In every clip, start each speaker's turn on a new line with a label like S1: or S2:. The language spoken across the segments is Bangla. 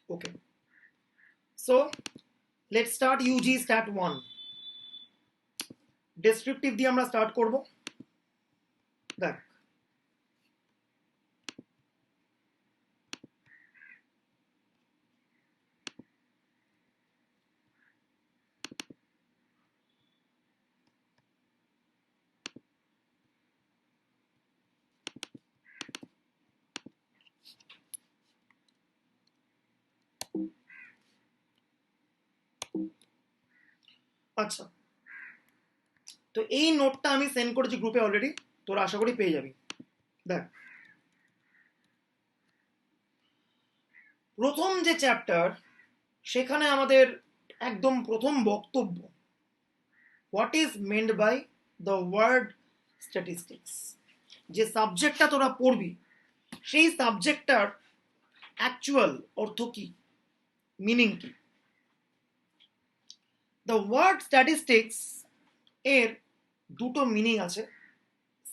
S1: Okay, so let's start UG Stat 1. Descriptive দিয়ে আমরা স্টার্ট করব। দেখ, আচ্ছা, তো এই নোটটা আমি সেন্ড করেছি গ্রুপে অলরেডি, তোরা আশা করি পেয়ে যাবি। দেখ, প্রথম যে চ্যাপ্টার সেখানে আমাদের একদম প্রথম বক্তব্য, what is meant by the word statistics. যে সাবজেক্টটা তোরা পড়বি সেই সাবজেক্টটার অ্যাকচুয়াল অর্থ কি, মিনিং কি। দ্য ওয়ার্ড স্ট্যাটিস্টিক্স এর দুটো মিনিং আছে,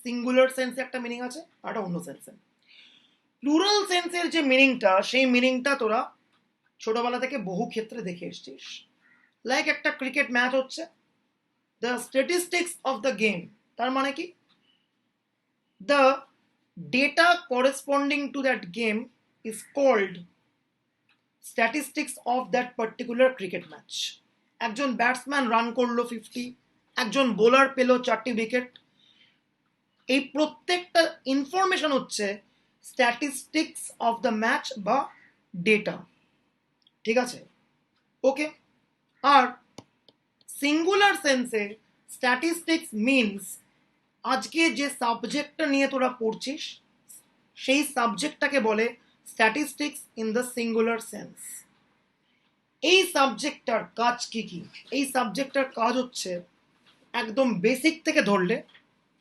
S1: সিঙ্গুলার সেন্সে একটা মিনিং আছে আর একটা অন্য সেন্সে। প্লুরাল সেন্সের যে মিনিংটা সেই মিনিংটা তোরা ছোটবেলা থেকে বহু ক্ষেত্রে দেখে এসছিস। লাইক একটা ক্রিকেট ম্যাচ হচ্ছে, the statistics of the game, তার মানে কি the data corresponding to that game is called statistics of that particular cricket match. একজন ব্যাটসম্যান রান করলো 50, একজন বোলার পেল 4টি উইকেট, এই প্রত্যেকটা ইনফরমেশন হচ্ছে স্ট্যাটিস্টিক্স অফ দ্য ম্যাচ বা ডেটা। ঠিক আছে, ওকে। আর সিঙ্গুলার সেন্সে স্ট্যাটিস্টিক্স মিনস আজকে যে সাবজেক্টটা নিয়ে তোরা পড়ছিস সেই সাবজেক্টটাকে বলে statistics in the singular sense. এই সাবজেক্টটার কাজ কি কি? এই সাবজেক্টটার কাজ হচ্ছে একদম বেসিক থেকে ধরলে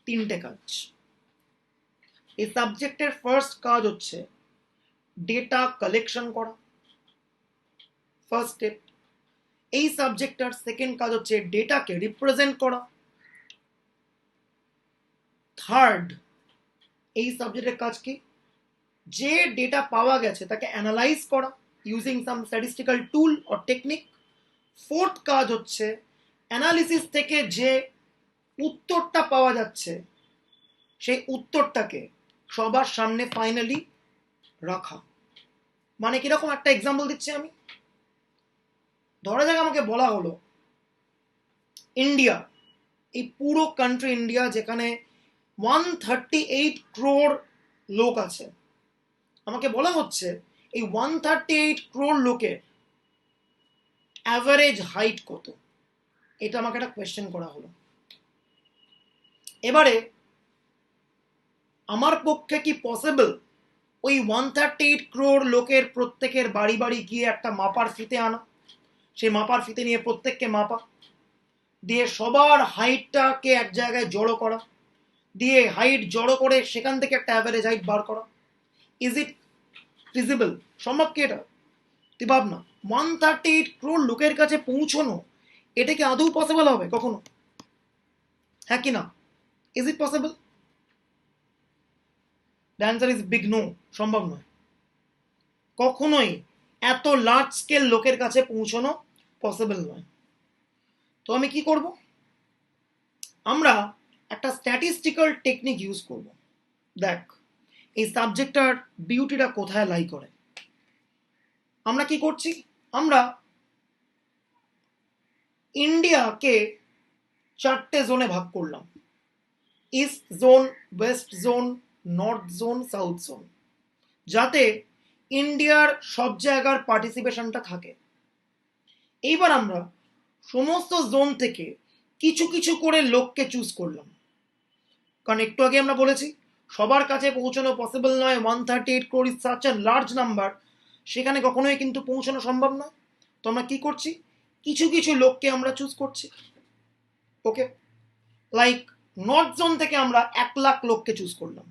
S1: 3টে কাজ। এই সাবজেক্টের ফার্স্ট কাজ হচ্ছে ডেটা কালেকশন করা, ফার্স্ট স্টেপ। এই সাবজেক্টটার সেকেন্ড কাজ হচ্ছে ডেটাকে রিপ্রেজেন্ট করা। থার্ড, এই সাবজেক্টের কাজ কি, যে ডেটা পাওয়া গেছে তাকে অ্যানালাইজ করা using some statistical tool or technique. Fourth কাজ হচ্ছে অ্যানালিসিস থেকে যে উত্তরটা পাওয়া যাচ্ছে সেই উত্তরটাকে সবার সামনে ফাইনালি রাখা। মানে কিরকম, একটা এক্সাম্পল দিচ্ছি আমি। ধরা যাক আমাকে বলা হলো ইন্ডিয়া, এই পুরো কান্ট্রি ইন্ডিয়া যেখানে 138 crore লোক আছে, আমাকে বলা হচ্ছে এই 138 crore লোকের অ্যাভারেজ হাইট কত, এটা আমাকে একটা কোয়েশ্চেন করা হলো। এবারে আমার পক্ষে কি পসিবল ওই 138 crore লোকের প্রত্যেকের বাড়ি বাড়ি গিয়ে একটা মাপার ফিতে আনা, সেই মাপার ফিতে নিয়ে প্রত্যেককে মাপা, দিয়ে সবার হাইটটাকে এক জায়গায় জড়ো করা, দিয়ে হাইট জড়ো করে সেখান থেকে একটা অ্যাভারেজ হাইট বার করা? Is it feasible? সম্ভব কি এটা? তুই ভাব না, 138 crore লোকের কাছে পৌঁছানো, এটা কি আদৌ পসিবল হবে কখনো? হ্যাঁ কি না? Is it possible? The answer is big no, সম্ভব নয়। কখনোই এত লার্জ স্কেল লোকের কাছে পৌঁছানো পসিবল নয়। তো আমি কি করব? আমরা একটা স্ট্যাটিস্টিক্যাল টেকনিক ইউজ করব। দেখ, এই সাবজেক্টটার বিউটিটা কোথায় লাই করে। আমরা কি করছি, আমরা ইন্ডিয়াকে 4টে জোনে ভাগ করলাম, east zone, West zone, north zone, south zone, যাতে ইন্ডিয়ার সব জায়গার পার্টিসিপেশনটা থাকে। এইবার আমরা সমস্ত জোন থেকে কিছু কিছু করে লোককে চুজ করলাম, কারণ একটু আগে আমরা বলেছি সবার কাছে পৌঁছানো পসিবল নয়। 138 crore is such a large number, সেখানে কখনোই কিন্তু পৌঁছানো সম্ভব নয়। তো আমরা কি করছি, কিছু কিছু লোককে আমরা চুজ করছি। ওকে, লাইক নর্থ জোন থেকে আমরা 1 লাখ লোককে চুজ করলাম,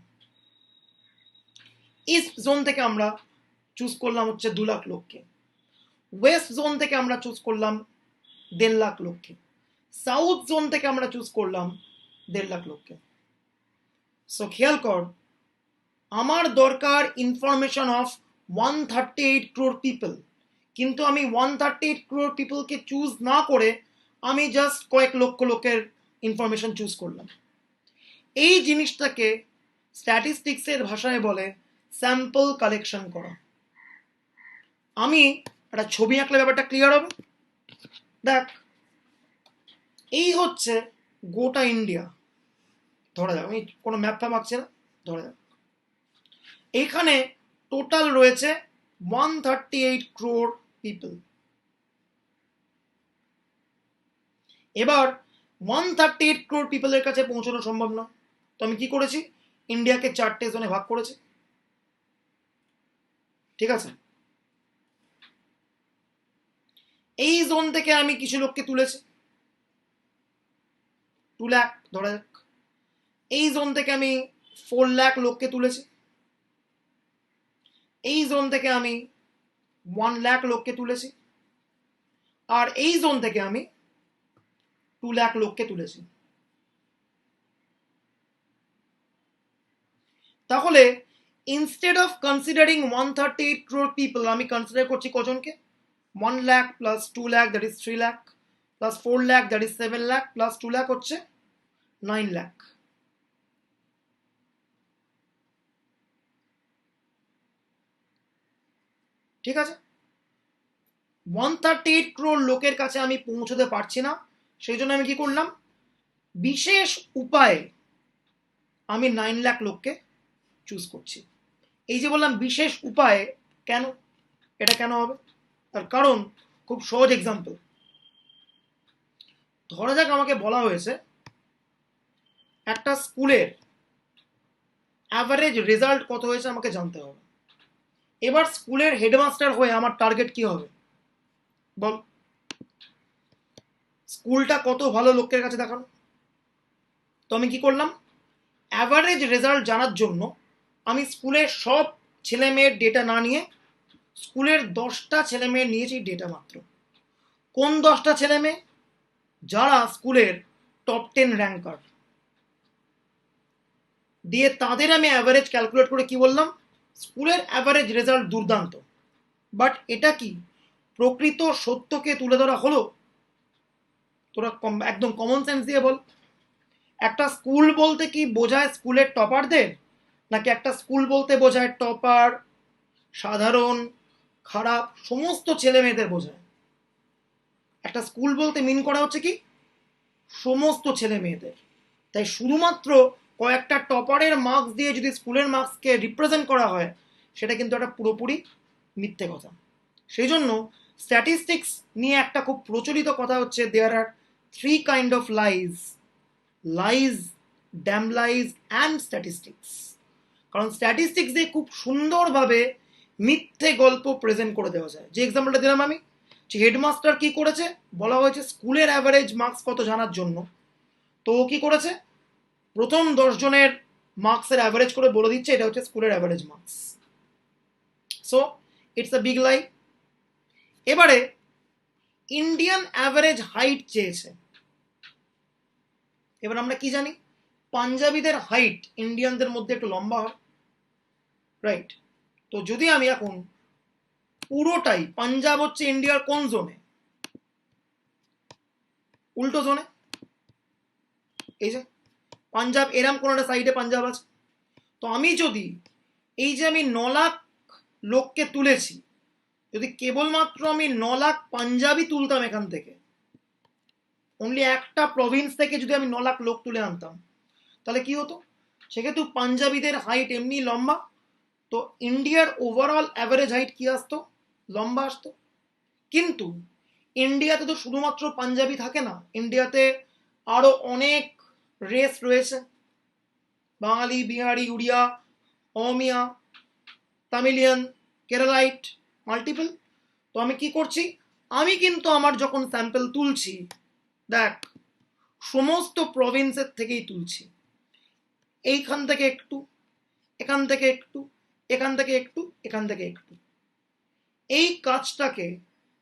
S1: ইস্ট জোন থেকে আমরা চুজ করলাম হচ্ছে 2 লাখ লোককে, ওয়েস্ট জোন থেকে আমরা চুজ করলাম 1.5 লাখ লোককে, সাউথ জোন থেকে আমরা চুজ করলাম 1.5 লাখ লোককে। সো খেয়াল কর, আমার দরকার ইনফরমেশন অফ 138 crore পিপল, কিন্তু আমি 138 crore পিপলকে চুজ না করে আমি জাস্ট কয়েক লক্ষ লোকের ইনফরমেশন চুজ করলাম। এই জিনিসটাকে স্ট্যাটিস্টিক্সের ভাষায় বলে স্যাম্পল কালেকশন করা। আমি একটা ছবি আঁকলে ব্যাপারটা ক্লিয়ার হবে। দেখ, এই হচ্ছে গোটা ইন্ডিয়া, ধরা যাক, আমি কোনো ম্যাপ ফ্যাপ আঁকছি না, ধরা যাক এইখানে টোটাল রয়েছে 138 crore পিপল। এবার 138 crore পিপলের কাছে পৌঁছানো সম্ভব না, তো আমি কি করেছি, ইন্ডিয়াকে 4টে জোনে ভাগ করেছি। ঠিক আছে, এই জোন থেকে আমি কিছু লোককে তুলেছি, 2 লাখ ধরা যাক। এই জোন থেকে আমি 4 লাখ লোককে তুলেছি। এই জোন থেকে আমি 1 লাখ লোককে তুলেছি। আর এই জোন থেকে আমি 2 লাখ লোককে তুলেছি। তাহলে instead of considering 138 crore people, আমি কনসিডার করছি কজনকে, 1 lakh plus 2 lakh that is 3 lakh plus 4 lakh that is 7 lakh plus 2 lakh হচ্ছে 9 লাখ। ঠিক আছে, 138 crore লোকের কাছে আমি পৌঁছতে পারছি না, সেই জন্য আমি কি করলাম, বিশেষ উপায়ে আমি 9 লাখ লোককে চুজ করছি। এই যে বললাম বিশেষ উপায়ে, কেন, এটা কেন হবে, তার কারণ খুব সহজ এক্সাম্পল। ধরা যাক আমাকে বলা হয়েছে একটা স্কুলের অ্যাভারেজ রেজাল্ট কত হয়েছে আমাকে জানতে হবে। এবার স্কুলের হেডমাস্টার হয়ে আমার টার্গেট কি হবে বল, স্কুলটা কত ভালো লোকের কাছে দেখানো। তো আমি কি করলাম, অ্যাভারেজ রেজাল্ট জানার জন্য আমি স্কুলের সব ছেলে মেয়ের ডেটা না নিয়ে স্কুলের 10টা ছেলে মেয়ের নিয়েছি ডেটা মাত্র। কোন 10টা ছেলে মেয়ে, যারা স্কুলের টপ 10 র্যাঙ্কার, দিয়ে তাদের আমি অ্যাভারেজ ক্যালকুলেট করে কি বললাম, স্কুলের অ্যাভারেজ রেজাল্ট দুর্দান্ত। বাট এটা কি প্রকৃত সত্যকে তুলে ধরা হলো? তোরা একদম কমন সেন্স দিয়ে বল, একটা স্কুল বলতে কি বোঝায় স্কুলের টপারদের, নাকি একটা স্কুল বলতে বোঝায় টপার, সাধারণ, খারাপ সমস্ত ছেলে মেয়েদের বোঝায়? একটা স্কুল বলতে মিন করা হচ্ছে কি সমস্ত ছেলে মেয়েদের। তাই শুধুমাত্র কয়েকটা টপারের মার্কস দিয়ে যদি স্কুলের মার্কসকে রিপ্রেজেন্ট করা হয়, সেটা কিন্তু একটা পুরোপুরি মিথ্যে কথা। সেই জন্য স্ট্যাটিস্টিক্স নিয়ে একটা খুব প্রচলিত কথা হচ্ছে, there are 3 kind of lies, lies, damn lies and statistics. কারণ স্ট্যাটিস্টিক্স দিয়ে খুব সুন্দরভাবে মিথ্যে গল্প প্রেজেন্ট করে দেওয়া যায়। যে এক্সাম্পলটা দিলাম আমি, যে হেডমাস্টার কি করেছে, বলা হয়েছে স্কুলের অ্যাভারেজ মার্কস কত জানার জন্য, তো ও কি করেছে, প্রথম 10 জনের মার্কসের অ্যাভারেজ করে বলে দিচ্ছে এটা হচ্ছে স্কুলের average marks. So it's a big lie. এবারে ইন্ডিয়ান অ্যাভারেজ হাইট চেয়েছে। এবার আমরা কি জানি, পাঞ্জাবিদের হাইট ইন্ডিয়ানদের মধ্যে একটু লম্বা হয়, রাইট? তো যদি আমি এখন পুরোটাই, পাঞ্জাব হচ্ছে ইন্ডিয়ার কোন জোনে, উল্টো জোনে, এই যে পাঞ্জাব এরম কোন একটা সাইডে পাঞ্জাব আছে। তো আমি যদি এই যে আমি 9 লাখ লোককে তুলেছি, যদি কেবলমাত্র আমি 9 লাখ পাঞ্জাবি তুলতাম এখান থেকে, অনলি একটা প্রভিন্স থেকে যদি আমি 9 লাখ লোক তুলে আনতাম, তাহলে কি হতো, সেক্ষেত্রে পাঞ্জাবিদের হাইট এমনি লম্বা, তো ইন্ডিয়ার ওভারঅল অ্যাভারেজ হাইট কি আসতো, লম্বা আসতো। কিন্তু ইন্ডিয়াতে তো শুধুমাত্র পাঞ্জাবি থাকে না, ইন্ডিয়াতে আরো অনেক রেস রয়েছে, বাঙালি, বিহারি, উড়িয়া, অমিয়া, তামিলিয়ান, কেরালাইট, মাল্টিপল। তো আমি কি করছি, আমি কিন্তু আমার যখন স্যাম্পল তুলছি, দেখ সমস্ত প্রভিন্সের থেকেই তুলছি, এইখান থেকে একটু, এখান থেকে একটু, এখান থেকে একটু, এখান থেকে একটু। এই কাজটাকে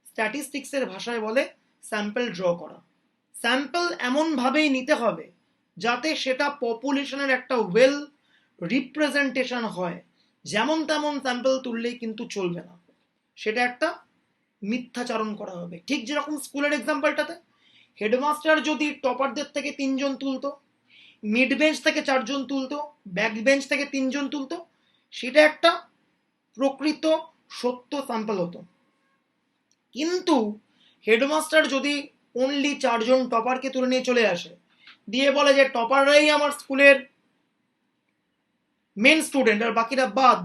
S1: স্ট্যাটিস্টিক্সের ভাষায় বলে স্যাম্পল ড্র করা। স্যাম্পল এমনভাবেই নিতে হবে যাতে সেটা পপুলেশনের একটা ওয়েল রিপ্রেজেন্টেশন হয়। যেমন তেমন স্যাম্পল তুললেই কিন্তু চলবে না, সেটা একটা মিথ্যাচারণ করা হবে। ঠিক যেরকম স্কুলের এক্সাম্পলটাতে হেডমাস্টার যদি টপারদের থেকে 3জন তুলতো, মিড বেঞ্চ থেকে 4জন তুলতো, ব্যাক বেঞ্চ থেকে 3জন তুলতো, সেটা একটা প্রকৃত সত্য স্যাম্পল হতো। কিন্তু হেডমাস্টার যদি অনলি 4জন টপারকে তুলে নিয়ে চলে আসে, দিয়ে বলে যে টপাররাই আমার স্কুলের মেন স্টুডেন্ট আর বাকিরা বাদ,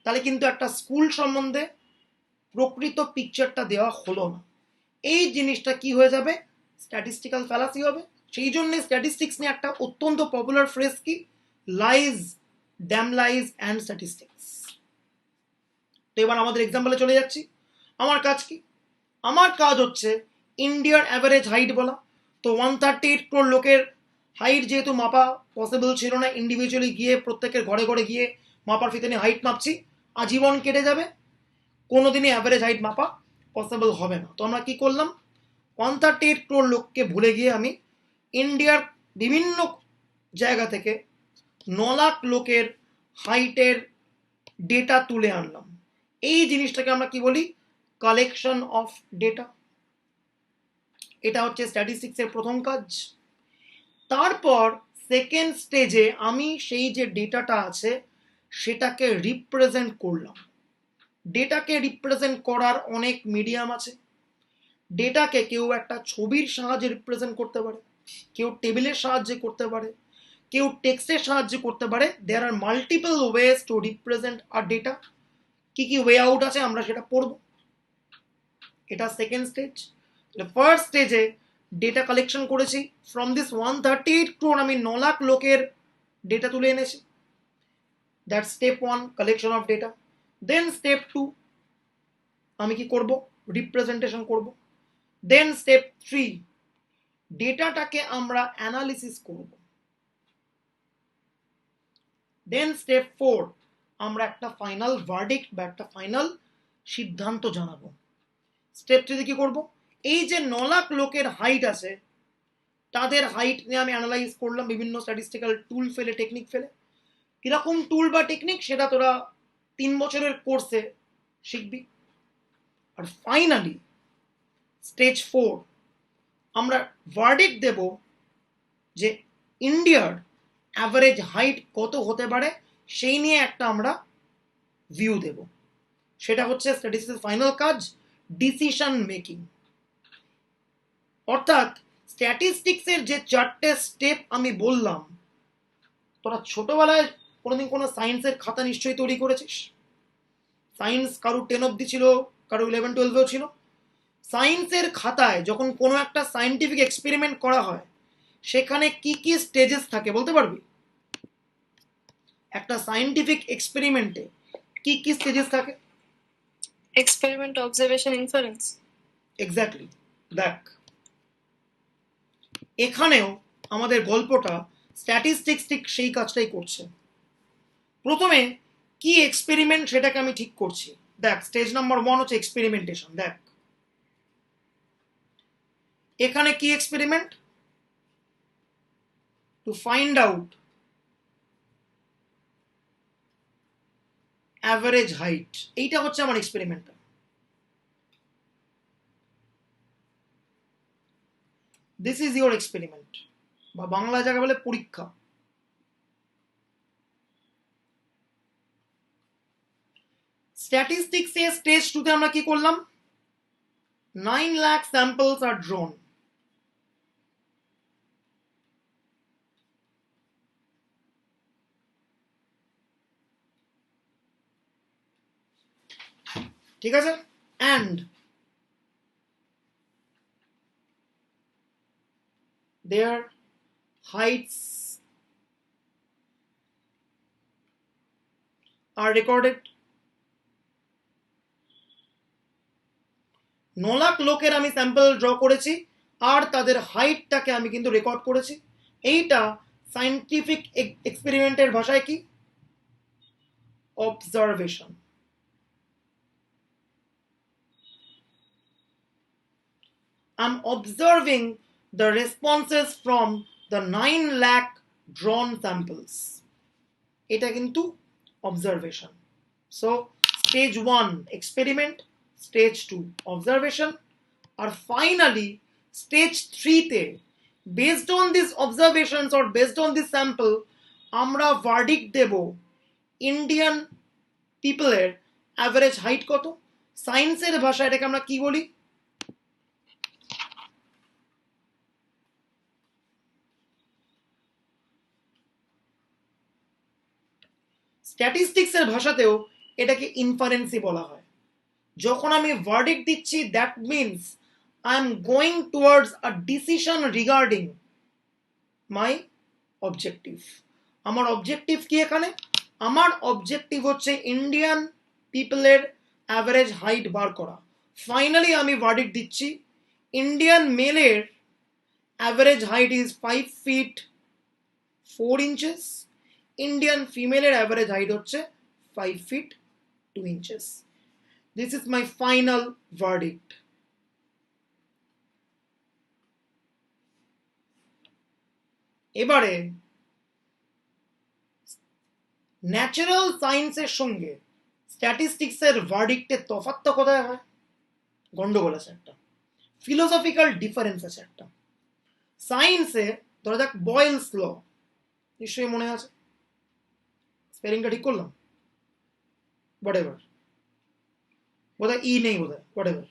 S1: তাহলে কিন্তু একটা স্কুল সম্বন্ধে প্রকৃত পিকচারটা দেওয়া হলো না। এই জিনিসটা কি হয়ে যাবে? স্ট্যাটিস্টিক্যাল ফ্যালাসি হবে। সেই জন্য স্ট্যাটিস্টিক্স নিয়ে একটা অত্যন্ত পপুলার ফ্রেজ কি, lies, damn lies and statistics. তো এবার আমাদের এক্সাম্পলে চলে যাচ্ছি। আমার কাজ কি? আমার কাজ হচ্ছে ইন্ডিয়ার অ্যাভারেজ হাইট বলা। তো 138 crore লোকের হাইট যেহেতু মাপা পসিবল ছিল না, ইন্ডিভিজুয়ালি গিয়ে প্রত্যেকের ঘরে ঘরে গিয়ে মাপার ফিতে নিয়ে হাইট মাপছি, আজীবন কেটে যাবে, কোনোদিনই অ্যাভারেজ হাইট মাপা পসিবল হবে না। তো আমরা কি করলাম, 138 crore লোককে ভুলে গিয়ে আমি ইন্ডিয়ার বিভিন্ন জায়গা থেকে 9 লাখ লোকের হাইটের ডেটা তুলে আনলাম। এই জিনিসটাকে আমরা কি বলি? Collection of data. এটা হচ্ছে স্ট্যাটিস্টিক্সের প্রথম কাজ। তারপর সেকেন্ড স্টেজে আমি সেই যে ডেটাটা আছে সেটাকে রিপ্রেজেন্ট করলাম। ডেটাকে রিপ্রেজেন্ট করার অনেক মিডিয়াম আছে। ডেটাকে কেউ একটা ছবির সাহায্যে রিপ্রেজেন্ট করতে পারে, কেউ টেবিলের সাহায্যে করতে পারে, কেউ টেক্সটের সাহায্যে করতে পারে। There are multiple ways to represent our data. কি কি ওয়ে আউট আছে আমরা সেটা পড়ব। এটা সেকেন্ড স্টেজ। ফার্স্ট স্টেজে ডেটা কালেকশন করেছি, ফ্রম দিস 138 crore আমি 9 লাখ লোকের ডেটা তুলে এনেছি। That step 1, collection of data. Then step 2 আমি কি করব? রিপ্রেজেন্টেশন করব। দেন স্টেপ 3 ডেটাটাকে আমরা অ্যানালিসিস করব। দেন স্টেপ 4 আমরা একটা ফাইনাল ভার্ডিক্ট বা একটা ফাইনাল সিদ্ধান্ত জানাবো। স্টেপ 3 কি করব? এই যে 9 লাখ লোকের হাইট আছে, তাদের হাইট নিয়ে আমি অ্যানালাইজ করলাম বিভিন্ন স্ট্যাটিস্টিক্যাল টুল ফেলে, টেকনিক ফেলে। কিরকম টুল বা টেকনিক সেটা তোরা 3 বছরের কোর্সে শিখবি। আর ফাইনালি স্টেজ 4 আমরা ভার্ডিক্ট দেব যে ইন্ডিয়ার অ্যাভারেজ হাইট কত হতে পারে, সেই নিয়ে একটা আমরা ভিউ দেব। সেটা হচ্ছে স্ট্যাটিস্টিক্সের ফাইনাল কাজ, ডিসিশন মেকিং। অর্থাৎ স্ট্যাটিস্টিক্সের যে 4টে স্টেপ আমি বললাম, তোরা ছোটবেলায় কোনোদিন কোনো সায়েন্সের খাতা নিশ্চয়ই তৈরি করেছিস। সায়েন্স কারো 10 অব্দি ছিল, কারো 11-12-এও ছিল। সায়েন্সের খাতায় যখন কোনো একটা সায়েন্টিফিক এক্সপেরিমেন্ট করা হয়, সেখানে কি কি স্টেজেস থাকে বলতে পারবি? একটা সায়েন্টিফিক এক্সপেরিমেন্টে কি কি স্টেজেস থাকে?
S2: Experiment, observation, inference.
S1: এক্স্যাক্টলি। দেখ, এখানেও আমাদের গল্পটা স্ট্যাটিস্টিক্স ঠিক সেই কাজটাই করছে। প্রথমে কি এক্সপেরিমেন্ট সেটাকে আমি ঠিক করছি। দেখ, স্টেজ নাম্বার 1 হচ্ছে এক্সপেরিমেন্টেশন। দেখ এখানে কি experiment? To find out average height. এইটা হচ্ছে আমার এক্সপেরিমেন্টটা। দিস ইজ ইউর এক্সপেরিমেন্ট, বা বাংলা জায়গা বলে পরীক্ষা। স্ট্যাটিস্টিক্সে স্টেজ 2তে আমরা কি করলাম? 9 লাখ স্যাম্পলস আর ড্রোন। ঠিক আছে? And their heights are recorded। 9 lakh লোকের আমি স্যাম্পল ড্র করেছি, আর তাদের হাইটটাকে আমি কিন্তু রেকর্ড করেছি। এইটা সায়েন্টিফিক এক্সপেরিমেন্টের ভাষায় কি? Observation. I'm observing the responses from the 9 lakh drawn samples. এটা কিন্তু observation. So stage 1 experiment, stage 2 observation, আর ফাইনালি স্টেজ 3 তে based on this observations or based on this sample আমরা ভার্ডিক্ট দেব ইন্ডিয়ান পিপলের অ্যাভারেজ হাইট কত। সায়েন্সের ভাষায় এটাকে আমরা কি বলি? স্ট্যাটিস্টিক্সের ভাষাতেও এটাকে ইনফারেন্সই বলা হয়। যখন আমি ভার্ডিক্ট দিচ্ছি that means I am going towards a decision regarding my objective. আমার অবজেক্টিভ কি এখানে? আমার অবজেক্টিভ হচ্ছে ইন্ডিয়ান পিপলের অ্যাভারেজ হাইট বার করা। ফাইনালি আমি ভার্ডিক্ট দিচ্ছি ইন্ডিয়ান মেলের average height is 5 feet 4 inches, Indian ফিমেলের অ্যাভারেজ হাইট হচ্ছে 5 feet 2 inches. This is my final verdict. এবারে ন্যাচারাল সায়েন্সের সঙ্গে স্ট্যাটিস্টিক্সের ভার্ডিক্টের তফাৎটা কোথায় হয়? গন্ডগোল আছে একটা, ফিলোসফিক্যাল ডিফারেন্স আছে একটা। সায়েন্সে ধরা যাক বয়েলস ল, নিশ্চয়ই মনে আছে, স্পেলিংটা ঠিক করলাম? হোয়াটএভার, বোধহয় ই নেই, বোধহয় হোয়াটএভার।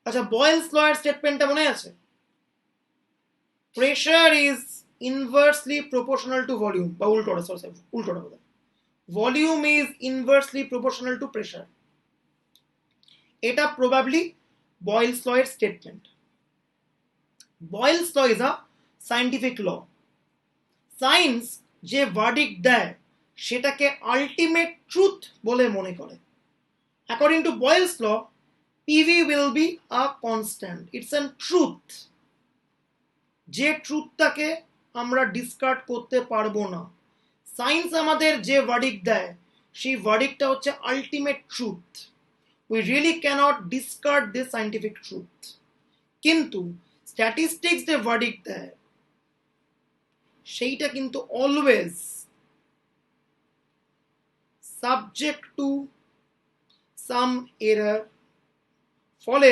S1: আচ্ছা, বয়েলস ল এর স্টেটমেন্টটা মনে আছে? Pressure is inversely proportional to volume, বা উল্টোটা, সরি উল্টোটা বোধহয়, volume is inversely proportional to pressure. এটা প্রবাবলি বয়েলস ল এর স্টেটমেন্ট। Boyle's law is a scientific law. Science যে ভার্ডিক্ট দেয় সেটাকে আলটিমেট ট্রুথ বলে মনে করে। According to Boyle's law, PV will be a constant. It's a truth. যে ট্রুথটাকে আমরা ডিসকার্ড করতে পারবো না। সায়েন্স আমাদের যে ভার্ডিক্ট দেয় সেই ভার্ডিক্টটা হচ্ছে ultimate truth. We really cannot discard this scientific truth. কিন্তু স্ট্যাটিস্টিক্স যে ভার্ডিক্ট দেয় সেইটা কিন্তু always subject to some error. ফলে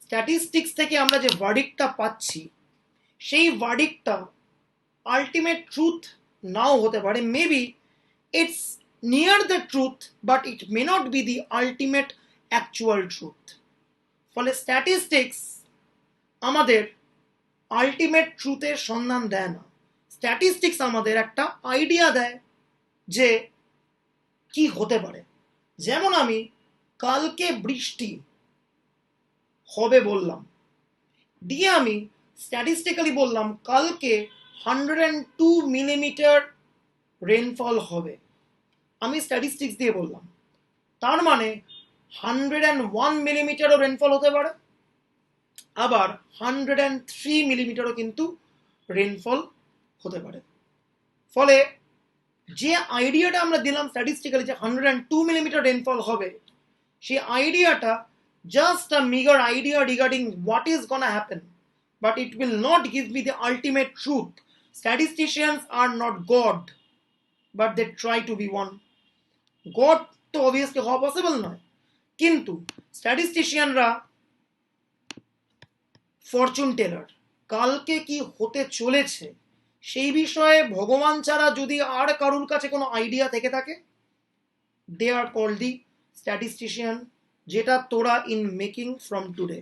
S1: স্ট্যাটিস্টিক্স থেকে আমরা যে ভার্ডিক্টটা পাচ্ছি সেই ভার্ডিক্টটা আলটিমেট ট্রুথ নাও হতে পারে। Maybe it's near the truth, but it may not be the ultimate actual truth. ফলে স্ট্যাটিস্টিক্স আমাদের আলটিমেট ট্রুথের সন্ধান দেয় না। স্ট্যাটিস্টিক্স আমাদের একটা আইডিয়া দেয় যে কি হতে পারে। যেমন আমি কালকে বৃষ্টি হবে বললাম, দিয়ে আমি স্ট্যাটিস্টিক্যালি বললাম কালকে 102 মিলিমিটার রেনফল হবে। আমি স্ট্যাটিস্টিক্স দিয়ে বললাম, তার মানে 101 মিলিমিটারও রেনফল হতে পারে, আবার 103 মিলিমিটারও কিন্তু রেনফল হতে পারে। ফলে যে আইডিয়াটা আমরা দিলাম স্ট্যাটিস্টিক্যালি যে 102 মিলিমিটার রেনফল হবে, সেই আইডিয়াটা just a meager idea regarding what is gonna happen, but it will not give me the ultimate truth. Statisticians are not God, but they try to be one. God তো obviously হওয়া পসিবল নয়, কিন্তু স্ট্যাটিস্টিশিয়ানরা ফরচুন টেলার। কালকে কি হতে চলেছে সেই বিষয়ে ভগবান ছাড়া যদি আর কারুর কাছে কোনো আইডিয়া থেকে থাকে, দে আর কল্ড দি স্ট্যাটিস্টিশিয়ান, যেটা তোরা in making from today.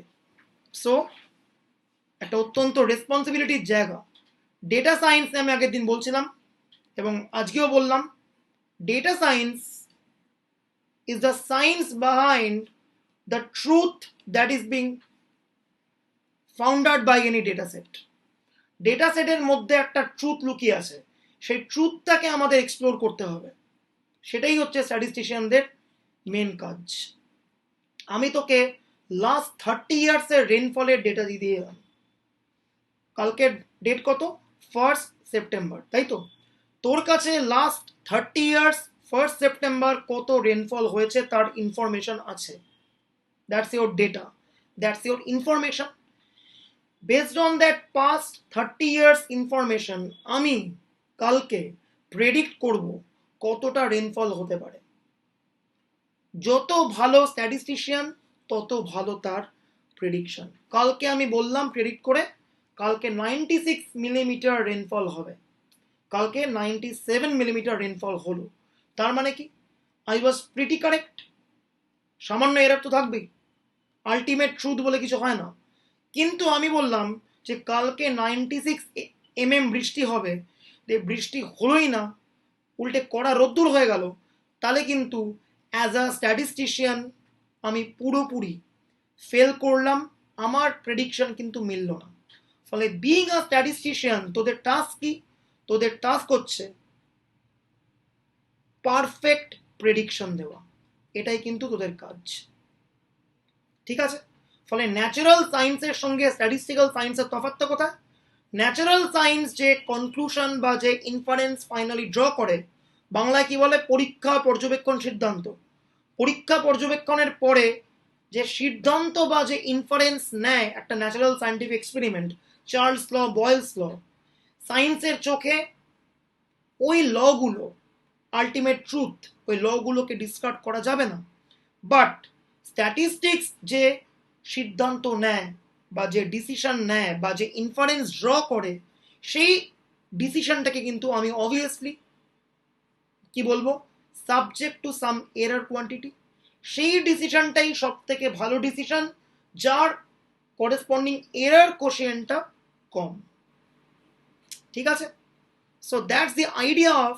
S1: So একটা অত্যন্ত রেসপন্সিবিলিটির জায়গা। ডেটা সায়েন্স আমি আগের দিন বলছিলাম এবং আজকেও বললাম, data science is the science behind the truth that is being founded by any data set. Data সেটের মধ্যে একটা ট্রুথ লুকিয়ে আছে, সেই ট্রুথটাকে আমাদের এক্সপ্লোর করতে হবে। সেটাই হচ্ছে স্ট্যাটিস্টিশিয়ানদের মেন কাজ। আমি তোকে লাস্ট 30 ইয়ার্সের রেনফলের ডেটা দিয়ে দিলাম। কালকের ডেট কত? 1 সেপ্টেম্বর, তাই তো? তোর কাছে লাস্ট 30 ইয়ার্স 1 সেপ্টেম্বর কত রেনফল হয়েছে তার ইনফরমেশন আছে। That's your data, that's your information. Based on that past 30 years information আমি কালকে প্রেডিক্ট করব কতটা রেনফল হতে পারে। যত ভালো স্ট্যাটিস্টিশিয়ান তত ভালো তার প্রেডিকশন। কালকে আমি বললাম প্রেডিক্ট করে কালকে 96 মিলিমিটার রেনফল হবে, কালকে 97 মিলিমিটার রেনফল হলো, তার মানে কি আই ওয়াজ প্রিটি কারেক্ট। সামান্য এরর তো থাকবেই, আলটিমেট ট্রুথ বলে কিছু হয় না। কিন্তু আমি বললাম যে কালকে 96 বৃষ্টি হবে, বৃষ্টি হলোই না, উল্টে কড়া রোদ্দুর হয়ে গেল, তাহলে কিন্তু অ্যাজ আ স্ট্যাটিস্টিশিয়ান আমি পুরোপুরি ফেল করলাম, আমার প্রেডিকশন কিন্তু মিলল না। ফলে বিইং আ স্ট্যাটিস্টিশিয়ান তোদের টাস্ক কি? তোদের টাস্ক হচ্ছে পারফেক্ট প্রেডিকশন দেওয়া, এটাই কিন্তু তোদের কাজ, ঠিক আছে? ফলে ন্যাচারাল সায়েন্সের সঙ্গে স্ট্যাটিস্টিক্যাল সায়েন্সের তফাৎটা কোথায়? ন্যাচারাল সায়েন্স যে কনক্লুশন বা যে ইনফারেন্স ফাইনালি ড্র করে, বাংলায় কি বলে? পরীক্ষা পর্যবেক্ষণ সিদ্ধান্ত। পরীক্ষা পর্যবেক্ষণের পরে যে সিদ্ধান্ত বা যে ইনফারেন্স নেয় একটা ন্যাচারাল সায়েন্টিফিক এক্সপেরিমেন্ট, চার্লস ল, বয়েলস ল, সায়েন্সের চোখে ওই লগুলো আলটিমেট ট্রুথ, ওই লগুলোকে ডিসকার্ড করা যাবে না। বাট স্ট্যাটিস্টিক্স যে সিদ্ধান্ত নেয় বা যে ডিসিশন নেয় বা যে ইনফারেন্স ড্র করে, সেই ডিসিশনটাকে কিন্তু আমি অবভিয়াসলি কি বলবো, subject to some error quantity. সেই ডিসিশনটাই সব থেকে ভালো ডিসিশন যার করেসপন্ডিং এরার কোশিয়েন্টটা কম, ঠিক আছে? So that's the idea of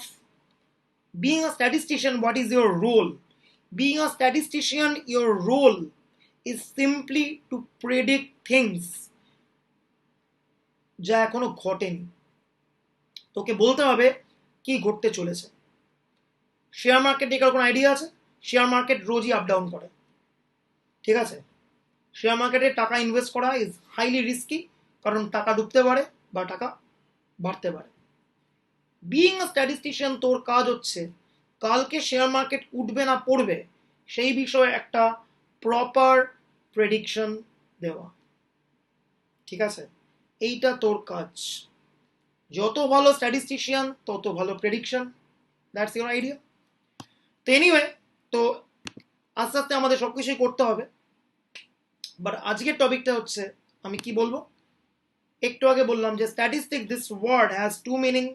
S1: being a statistician. What is your role? Being a statistician, your role is simply to predict things যা এখনো ঘটেনি। তোকে বলতে হবে কি ঘটতে চলেছে। শেয়ার মার্কেট নিয়ে কারো কোনো আইডিয়া আছে? শেয়ার মার্কেট রোজই আপ ডাউন করে, ঠিক আছে? শেয়ার মার্কেটে টাকা ইনভেস্ট করা ইজ হাইলি রিস্কি, কারণ টাকা ডুবতে পারে বা টাকা বাড়তে পারে। বিইং আ স্ট্যাটিস্টিশিয়ান তোর কাজ হচ্ছে কালকে শেয়ার মার্কেট উঠবে না পড়বে সেই বিষয়ে একটা প্রপার প্রেডিকশন দেওয়া, ঠিক আছে? এইটা তোর কাজ। যত ভালো স্ট্যাটিস্টিশিয়ান তত ভালো প্রেডিকশন। That's your idea. তো এনিওয়ে, তো আস্তে আস্তে আমাদের সব কিছুই করতে হবে। বাট আজকের টপিকটা হচ্ছে, আমি কি বলবো, একটু আগে বললাম যে statistic this word has two meaning.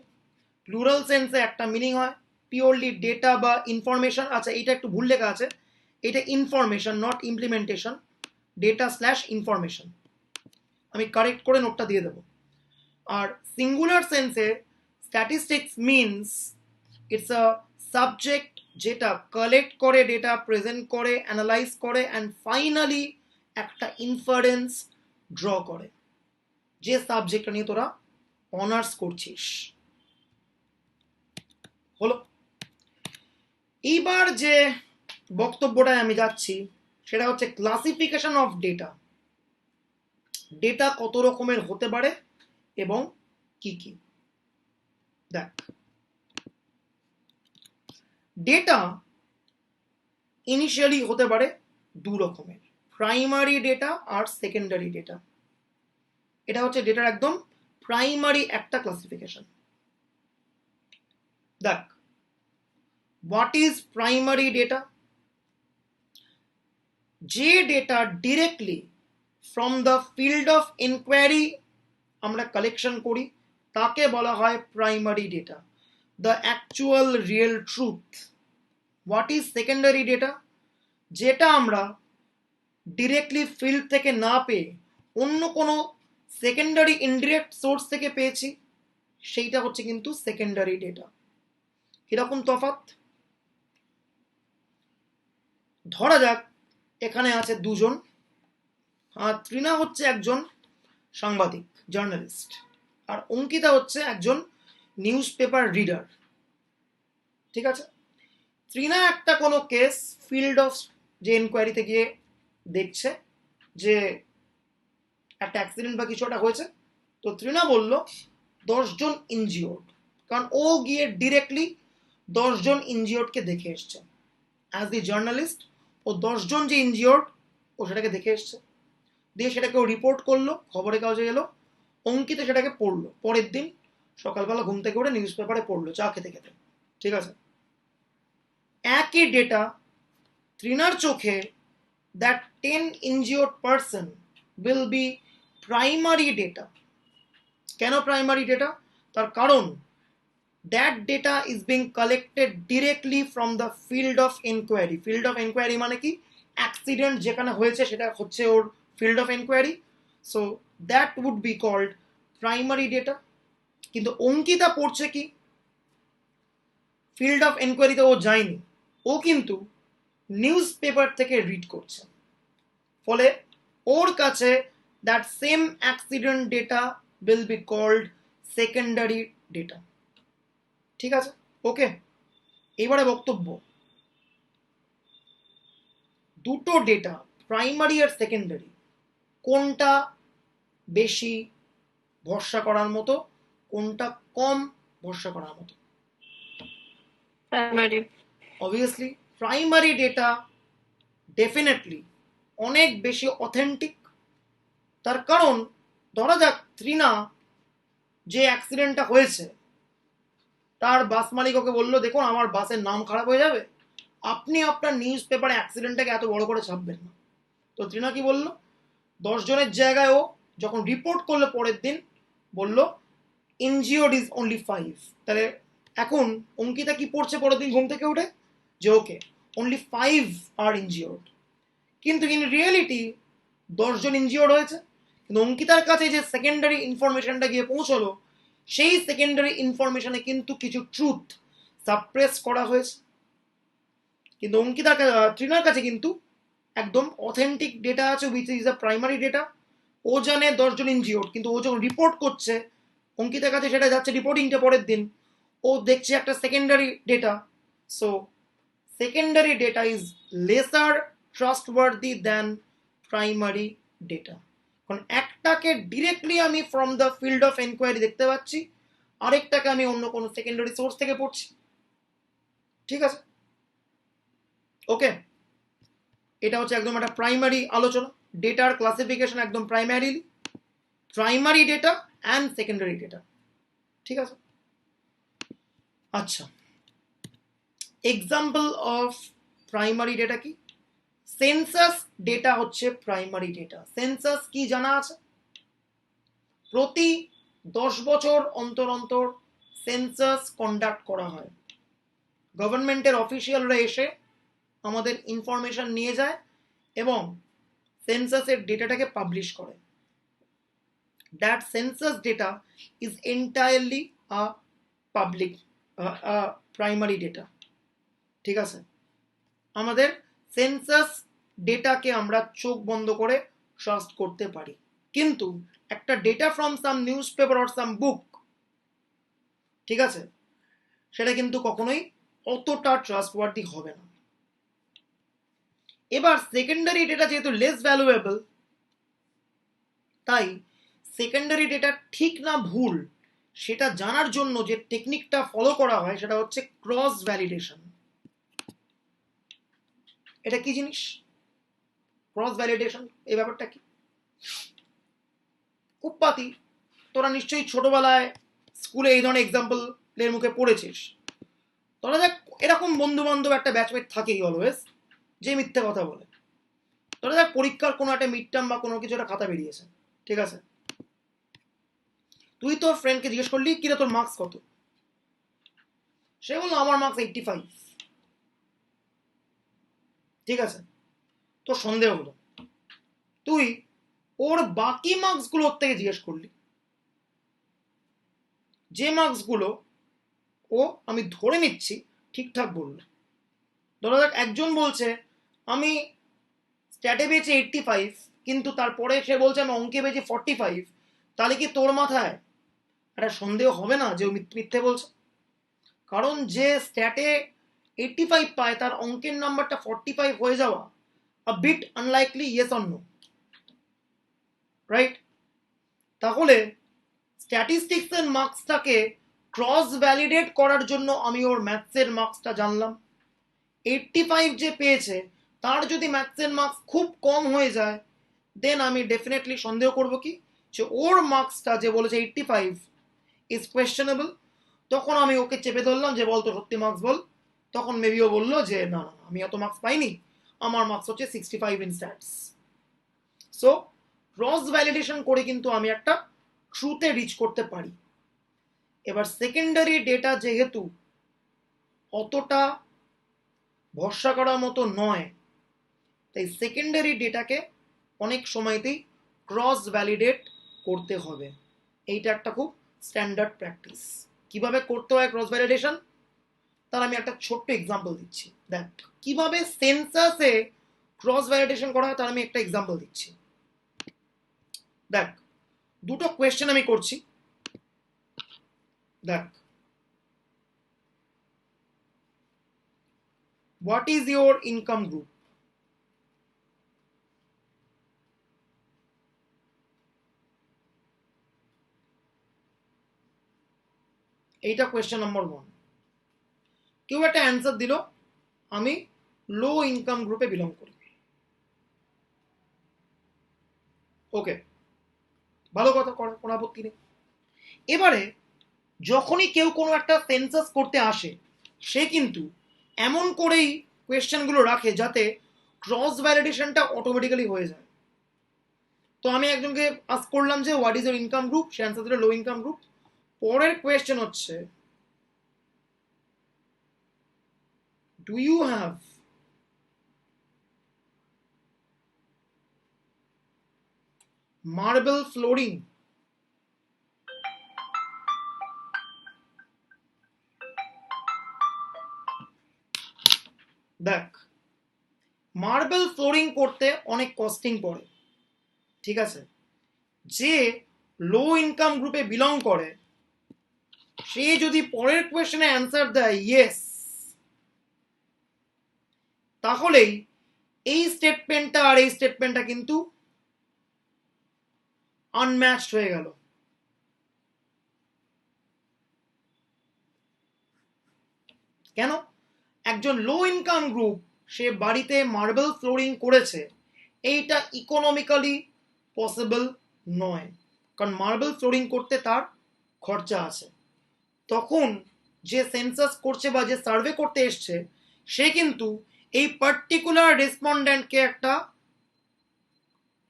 S1: Plural সেন্সে একটা মিনিং হয় পিওরলি ডেটা বা ইনফরমেশন। আচ্ছা, এইটা একটু ভুল লেখা আছে, এটা information not implementation, data slash information. আমি কারেক্ট করে নোটটা দিয়ে দেবো। আর সিঙ্গুলার সেন্সে statistics means it's a subject যেটা কালেক্ট করে ডেটা, প্রেজেন্ট করে, অ্যানালাইজ করে অ্যান্ড ফাইনালি একটা ইনফারেন্স ড্র করে, যে সাবজেক্টটা নিয়ে তোরা অনার্স করছিস। হলো? এইবার যে বক্তব্যটায় আমি যাচ্ছি সেটা হচ্ছে ক্লাসিফিকেশন অফ ডেটা। ডেটা কত রকমের হতে পারে এবং কি কি। দেখ, ডেটা ইনিশিয়ালি হতে পারে দু রকমের, প্রাইমারি ডেটা আর সেকেন্ডারি ডেটা। এটা হচ্ছে ডেটার একদম প্রাইমারি একটা ক্লাসিফিকেশন। দেখ, হোয়াট ইজ প্রাইমারি ডেটা? যে data directly from the field of inquiry আমরা কালেকশন করি তাকে বলা হয় primary data, the actual real truth. What is secondary data? যেটা আমরা ডিরেক্টলি ফিল্ড থেকে না পেয়ে অন্য কোনো সেকেন্ডারি ইনডিরেক্ট সোর্স থেকে পেয়েছি, সেইটা হচ্ছে কিন্তু সেকেন্ডারি ডেটা। কিরকম তফাৎ? ধরা যাক এখানে আছে দুজন, তৃণা হচ্ছে একজন সাংবাদিক, জার্নালিস্ট, আর অঙ্কিতা হচ্ছে একজন নিউজ পেপার রিডার, ঠিক আছে? তৃণা একটা কোনো কেস ফিল্ড অফ যে এনকোয়ারিতে গিয়ে দেখছে যে একটা অ্যাক্সিডেন্ট বা কিছু একটা হয়েছে, তো তৃণা বলল 10 জন ইনজিওর্ড, কারণ ও গিয়ে ডিরেক্টলি 10 জন ইনজিওর্ডকে দেখে এসছে। অ্যাজ দি জার্নালিস্ট ও 10 জন যে ইনজিওর্ড ও সেটাকে দেখে এসছে, দিয়ে সেটাকে ও রিপোর্ট করলো, খবরের কাগজে এলো, অঙ্কিতা সেটাকে পড়লো, পরের দিন সকালবেলা ঘুম থেকে উঠে নিউজ পেপারে পড়লো চা খেতে খেতে, ঠিক আছে? একই ডেটা তৃণার চোখে that 10 injured person will be primary data. কেন প্রাইমারি ডেটা? তার কারণ that data is being collected directly from the field of inquiry. Field of inquiry মানে কি? অ্যাক্সিডেন্ট যেখানে হয়েছে সেটা হচ্ছে ওর field of inquiry. So that would be called primary data. কিন্তু অঙ্কিতা পড়ছে কি? ফিল্ড অফ এনকোয়ারিতে ও যায়নি, ও কিন্তু নিউজ পেপার থেকে রিড করছে, ফলে ওর কাছে that same accident data will be called secondary data. ঠিক আছে, ওকে। এবারে বক্তব্য, দুটো ডেটা প্রাইমারি আর সেকেন্ডারি কোনটা বেশি ভরসা করার মতো, কোনটা কম ভরসা করার মতো?
S2: Primary.
S1: Obviously primary data definitely অনেক বেশি অথেন্টিক। তার কারণ ধরা যাক ত্রিনা যে অ্যাক্সিডেন্টটা হয়েছে, তার বাস মালিক ওকে বললো দেখুন আমার বাসের নাম খারাপ হয়ে যাবে, আপনি আপনার নিউজ পেপারে অ্যাক্সিডেন্টটাকে এত বড় করে ছাপবেন না। তো ত্রিনা কি বললো, 10 জনের জায়গায় ও যখন রিপোর্ট করলো পরের দিন বললো ইনজিওর্ড ইজ অনলি 5। তাহলে এখন অঙ্কিতা কি পড়ছে পরের দিন ঘুম থেকে উঠে, যে ওকে অনলি 5 আর ইনজিওর্ড। কিন্তু ইন রিয়েলিটি 10 জন ইনজিওর্ড হয়েছে। কিন্তু অঙ্কিতার কাছে যে সেকেন্ডারি ইনফরমেশনটা গিয়ে পৌঁছলো, সেই সেকেন্ডারি ইনফরমেশনে কিন্তু কিছু ট্রুথ সাপ্রেস করা হয়েছে। কিন্তু অঙ্কিতার ত্রিনার কাছে কিন্তু একদম অথেন্টিক ডেটা আছে, which is a primary data. ও জানে 10 জন ইনজিওর্ড, কিন্তু ও যখন রিপোর্ট করছে অঙ্কিতার কাছে সেটা যাচ্ছে রিপোর্টিংটা পরের দিন, ও দেখছে একটা secondary data. So secondary data is lesser trustworthy than primary data. কারণ একটাকে ডিরেক্টলি আমি from the field of enquiry দেখতে পাচ্ছি, আরেকটাকে আমি অন্য কোনো সেকেন্ডারি সোর্স থেকে পড়ছি। ঠিক আছে, ওকে। এটা হচ্ছে একদম একটা প্রাইমারি আলোচনা, ডেটার ক্লাসিফিকেশন একদম primary data and secondary data. ঠিক আছে, আচ্ছা, এক্সাম্পল অফ প্রাইমারি ডেটা কি? সেন্সাস ডেটা হচ্ছে প্রাইমারি ডেটা। সেন্সাস কি জানা আছে? প্রতি 10 বছর অন্তর অন্তর সেন্সাস কন্ডাক্ট করা হয়। গভর্নমেন্টের অফিসিয়ালরা এসে আমাদের ইনফরমেশন নিয়ে যায় এবং সেন্সাসের ডেটাটাকে পাবলিশ করে। That census data is entirely a public primary data. ঠিক আছে, আমাদের সেন্সাস ডেটাকে আমরা চোখ বন্ধ করে ট্রাস্ট করতে পারি, কিন্তু একটা data from some news paper or some book, ঠিক আছে, সেটা কিন্তু কখনোই অতটা ট্রাস্টওয়ার্দি হবে না। এবার সেকেন্ডারি ডেটা যেহেতু লেস ভ্যালুয়েবল, তাই সেকেন্ডারি ডেটা ঠিক না ভুল সেটা জানার জন্য যে টেকনিকটা ফলো করা হয় সেটা হচ্ছে ক্রস ভ্যালিডেশন। এটা কি জিনিস ক্রস ভ্যালিডেশন? এই ব্যাপারটা কি? খুব পাতি, তোরা নিশ্চয়ই ছোটবেলায় স্কুলে এই ধরনের এক্সাম্পলের মুখে পড়েছিস। ধরা যাক এরকম বন্ধু বান্ধব একটা ব্যাচমেট থাকেই অলওয়েজ, যে মিথ্যে কথা বলে। ধরা যাক পরীক্ষার কোনো একটা মিড টার্ম বা কোনো কিছু একটা খাতা বেরিয়েছে, ঠিক আছে, তুই তোর ফ্রেন্ডকে জিজ্ঞেস করলি কিরে তোর মার্কস কত? সে বললো আমার মার্কস 85। ঠিক আছে, তোর সন্দেহ হলো, তুই ওর বাকি মার্কসগুলো ওর থেকে জিজ্ঞেস করলি, যে মার্কসগুলো ও আমি ধরে নিচ্ছি ঠিকঠাক বললো। ধরা যাক একজন বলছে আমি স্ট্যাটে পেয়েছি 85, কিন্তু তারপরে সে বলছে আমি অঙ্কে পেয়েছি 45, তাহলে কি তোর মাথায় একটা সন্দেহ হবে না যে ও মিথ্যে বলছে? কারণ যে স্ট্যাটে 85 পায় তার অঙ্কের নাম্বারটা 45 হয়ে যাওয়া a bit unlikely, yes or no, right? তাহলে স্ট্যাটিস্টিক্সের মার্কসটাকে ক্রস ভ্যালিডেট করার জন্য আমি ওর ম্যাথসের মার্কসটা জানলাম। 85 যে পেয়েছে তার যদি ম্যাথসের মার্কস খুব কম হয়ে যায়, দেন আমি ডেফিনেটলি সন্দেহ করব কি যে ওর মার্কসটা যে বলেছে 85 ইজ কোয়েশ্চেনেবল। তখন আমি ওকে চেপে ধরলাম যে বল তো সত্যি মার্কস বল। তখন মেবি ও বললো যে না না আমি এত মার্কস পাইনি, আমার মার্কস হচ্ছে 65 in stats. So cross validation করে কিন্তু আমি একটা ট্রুথে রিচ করতে পারি। এবার সেকেন্ডারি ডেটা যেহেতু অতটা ভরসা করার মতো নয়, তাই সেকেন্ডারি ডেটাকে অনেক সময়তেই ক্রস ভ্যালিডেট করতে হবে। এইটা একটা খুব স্ট্যান্ডার্ড প্র্যাকটিস। কিভাবে করতে হয় ক্রস ভ্যালিডেশন, তার আমি একটা ছোট্ট এক্সাম্পল দিচ্ছি। দেখ কিভাবে সেন্সাসে ক্রস ভ্যালিডেশন করা হয় তার আমি একটা এক্সাম্পল দিচ্ছি। দেখ দুটো কোয়েশ্চেন আমি করছি। দেখ, what is your income group? এইটা কোয়েশ্চেন নাম্বার 1। কেউ একটা অ্যান্সার দিল, আমি লো ইনকাম গ্রুপে বিলং করি। ওকে, ভালো কথা, করার কোনো আপত্তি নেই। এবারে যখনই কেউ কোনো একটা সেন্সাস করতে আসে, সে কিন্তু এমন করেই কোয়েশ্চেনগুলো রাখে যাতে ক্রস ভ্যালিডেশনটা অটোমেটিক্যালি হয়ে যায়। তো আমি একজনকে আস্ক করলাম যে what is your income group, সে অ্যান্সার দিল লো ইনকাম গ্রুপ। পরের কোয়েশ্চেন হচ্ছে, do you have marble flooring? দেখ, মার্বেল ফ্লোরিং করতে অনেক কস্টিং পড়ে, ঠিক আছে? যে লো ইনকাম গ্রুপে বিলং করে সে যদি পরের কোয়েশ্চেনে অ্যান্সার দেয় ইয়েস, তাহলেই এই স্টেটমেন্টটা আর এই স্টেটমেন্টটা কিন্তু আনম্যাচড হয়ে গেল। কেন? একজন লো ইনকাম গ্রুপ সে বাড়িতে মার্বেল ফ্লোরিং করেছে, এইটা ইকোনমিক্যালি পসিবল নয়, কারণ মার্বেল ফ্লোরিং করতে তার খরচা আছে। তখন যে সেন্সাস করছে বা যে সার্ভে করতে এসছে সে কিন্তু এই পার্টিকুলার রেসপন্ডেন্টকে একটা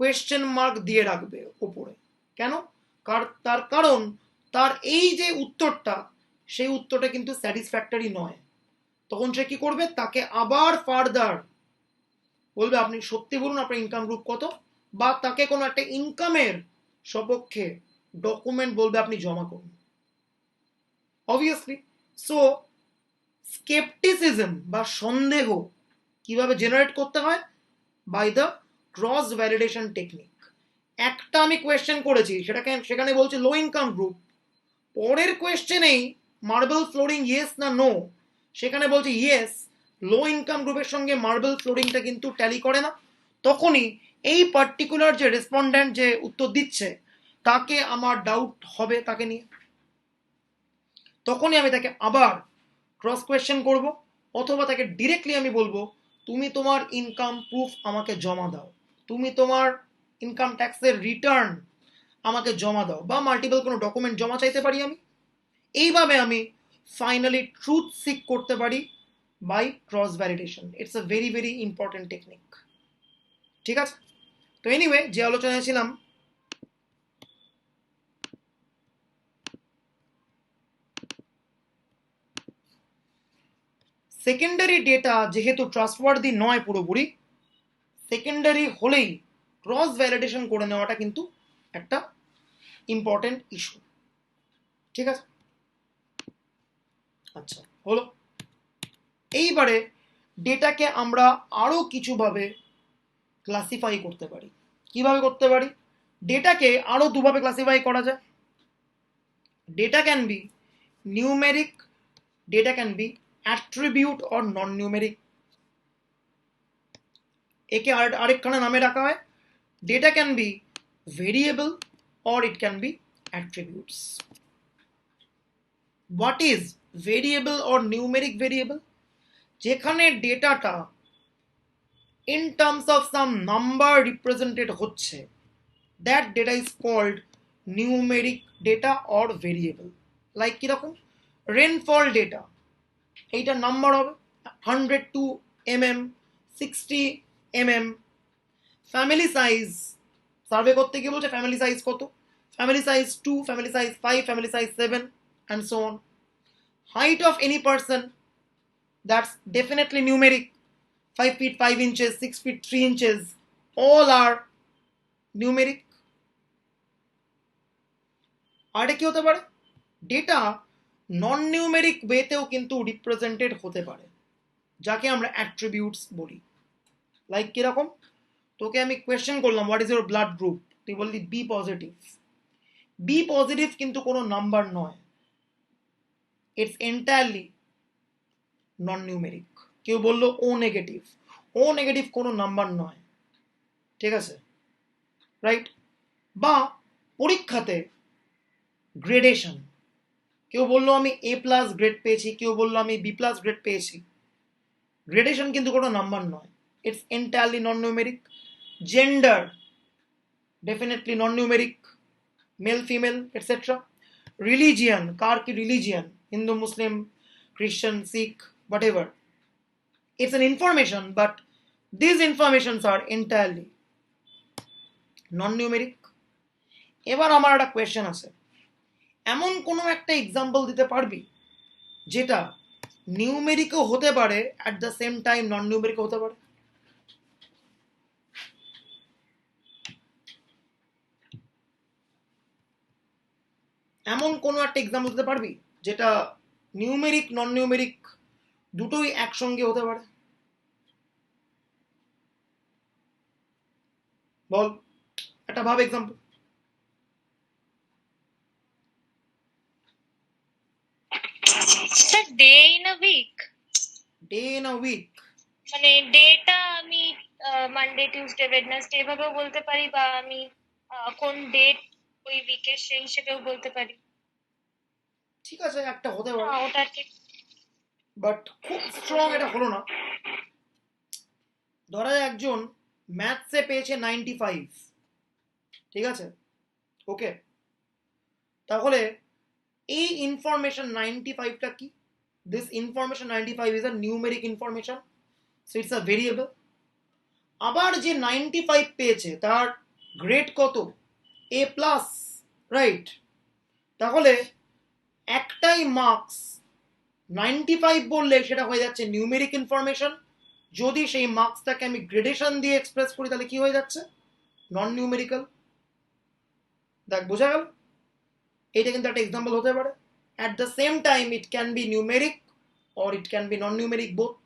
S1: কোয়েশ্চেন মার্ক দিয়ে রাখবে ওপরে। কেন? তার কারণ তার এই যে উত্তরটা, সেই উত্তরটা কিন্তু স্যাটিসফ্যাক্টরি নয়। তখন সে কি করবে, তাকে আবার ফার্দার বলবে আপনি সত্যি বলুন আপনার ইনকাম গ্রুপ কত, বা তাকে কোনো একটা ইনকামের সপক্ষে ডকুমেন্ট বলবে আপনি জমা করুন। অবভিয়াসলি। সো স্কেপটিসিজম বা সন্দেহ কিভাবে জেনারেট করতে হয়? By the cross validation technique. একটা আমি কোয়েশ্চেন করেছি, সেখানে বলছে লো ইনকাম গ্রুপ, পরের কোয়েশ্চেনেই মার্বেল ফ্লোরিং ইয়েস না নো, সেখানে বলছে ইয়েস, লো ইনকাম গ্রুপের সঙ্গে মার্বেল ফ্লোরিংটা কিন্তু ট্যালি করে না। তখনই এই পার্টিকুলার যে রেসপন্ডেন্ট যে উত্তর দিচ্ছে তাকে আমার ডাউট হবে তাকে নিয়ে। তখনই আমি তাকে আবার ক্রস কোয়েশ্চেন করব, অথবা তাকে ডিরেক্টলি আমি বলবো তুমি তোমার ইনকাম প্রুফ আমাকে জমা দাও, তুমি তোমার ইনকাম ট্যাক্সের রিটার্ন আমাকে জমা দাও, বা মাল্টিপল কোনো ডকুমেন্ট জমা চাইতে পারি আমি। এইভাবে আমি ফাইনালি ট্রুথ সিক করতে পারি by cross validation. It's a very very important technique. ঠিক আছে? তো এনিওয়ে, যে আলোচনায় ছিলাম, সেকেন্ডারি ডেটা যেহেতু ট্রাস্টওয়ার্দি নয় পুরোপুরি, সেকেন্ডারি হলেই ক্রস ভ্যালিডেশন করে নেওয়াটা কিন্তু একটা ইম্পর্টেন্ট ইস্যু। ঠিক আছে? আচ্ছা, হলো। এইবারে ডেটাকে আমরা আরো কিছুভাবে ক্লাসিফাই করতে পারি। কিভাবে করতে পারি? ডেটাকে আরো দুভাবে ক্লাসিফাই করা যায়। Data can B numeric, data can B attribute or non numeric. একে আরেকখানা নামে রাখা হয়, data can B variable or it can be attributes. What is variable or numeric variable? যেখানে ডেটাটা in terms of some number represented হচ্ছে, that data is called numeric data or variable. Like কিরকম? rainfall data, এইটা নাম্বার হবে 102 mm, 60 mm, family size survey করতে গিয়ে বলছে ফ্যামিলি সাইজ কত, family size 2, family size 5, family size 7 and so on. Height of any person, that's definitely numeric. 5 feet 5 inches, 6 feet 3 inches, all are numeric. আর কি হতে পারে, ডেটা নন নিউমেরিক ওয়েতেও কিন্তু রিপ্রেজেন্টেড হতে পারে, যাকে আমরা অ্যাট্রিবিউটস বলি। লাইক কিরকম, তোকে আমি কোয়েশ্চেন করলাম what is your blood group, তুই বললি বি পজিটিভ। বি পজিটিভ কিন্তু কোনো নাম্বার নয়, ইটস এন্টায়ারলি নন নিউমেরিক। কেউ বললো ও নেগেটিভ, ও নেগেটিভ কোনো নাম্বার নয়, ঠিক আছে, রাইট। বা পরীক্ষাতে গ্রেডেশন, কেউ বললো আমি এ প্লাস গ্রেড পেয়েছি, কেউ বললো আমি বি প্লাস গ্রেড পেয়েছি, গ্রেডেশন কিন্তু কোনো নাম্বার নয়, it's entirely non numeric. Gender definitely non numeric, male female etcetera. Religion, কার কি রিলিজিয়ান, হিন্দু মুসলিম খ্রিস্টান Sikh whatever, it's an information but these informations are entirely non-numeric. এবার আমার একটা কোয়েশ্চেন আছে, এমন কোনো একটা এক্সাম্পল দিতে পারবি যেটা নিউমেরিকও হতে পারে at the same time non নিউমেরিকও হতে পারে? এমন কোনো একটা এক্সাম্পল দিতে পারবি যেটা নিউমেরিক নন নিউমেরিক দুটোই একসঙ্গে হতে পারে? বল একটা ভাব example.
S2: Sir day in a week,
S1: day in a week,
S2: মানে ডেটা আমি মানডে টিউসডে ওয়েডনেসডে এভাবেও বলতে পারি, বা আমি কোন ডেট ওই উইকের সেই হিসেবেও বলতে পারি।
S1: ঠিক আছে একটা হতে পারে,
S2: ওটা ঠিক।
S1: বাট খুব স্ট্রং এটা হলো না। ধরা যায় একজন ম্যাথসে পেয়েছে 95, ঠিক আছে, ওকে, তাহলে এই ইনফরমেশন 95টা কি, this information 95 is a numeric information, so it's a variable. আবার যে 95 পেয়েছে তার গ্রেড কত, এ প্লাস, রাইট, তাহলে একটাই মার্কস 95 বললে সেটা হয়ে যাচ্ছে নিউমেরিক ইনফরমেশন, যদি সেই মার্কসটাকে আমি গ্রেডেশন দিয়ে এক্সপ্রেস করি তাহলে কি হয়ে যাচ্ছে, নন নিউমেরিক্যাল। দেখ বোঝা গেল, এটা কিন্তু একটা এক্সাম্পল হতে পারে। At the same time it can be numeric or it can be non numeric, both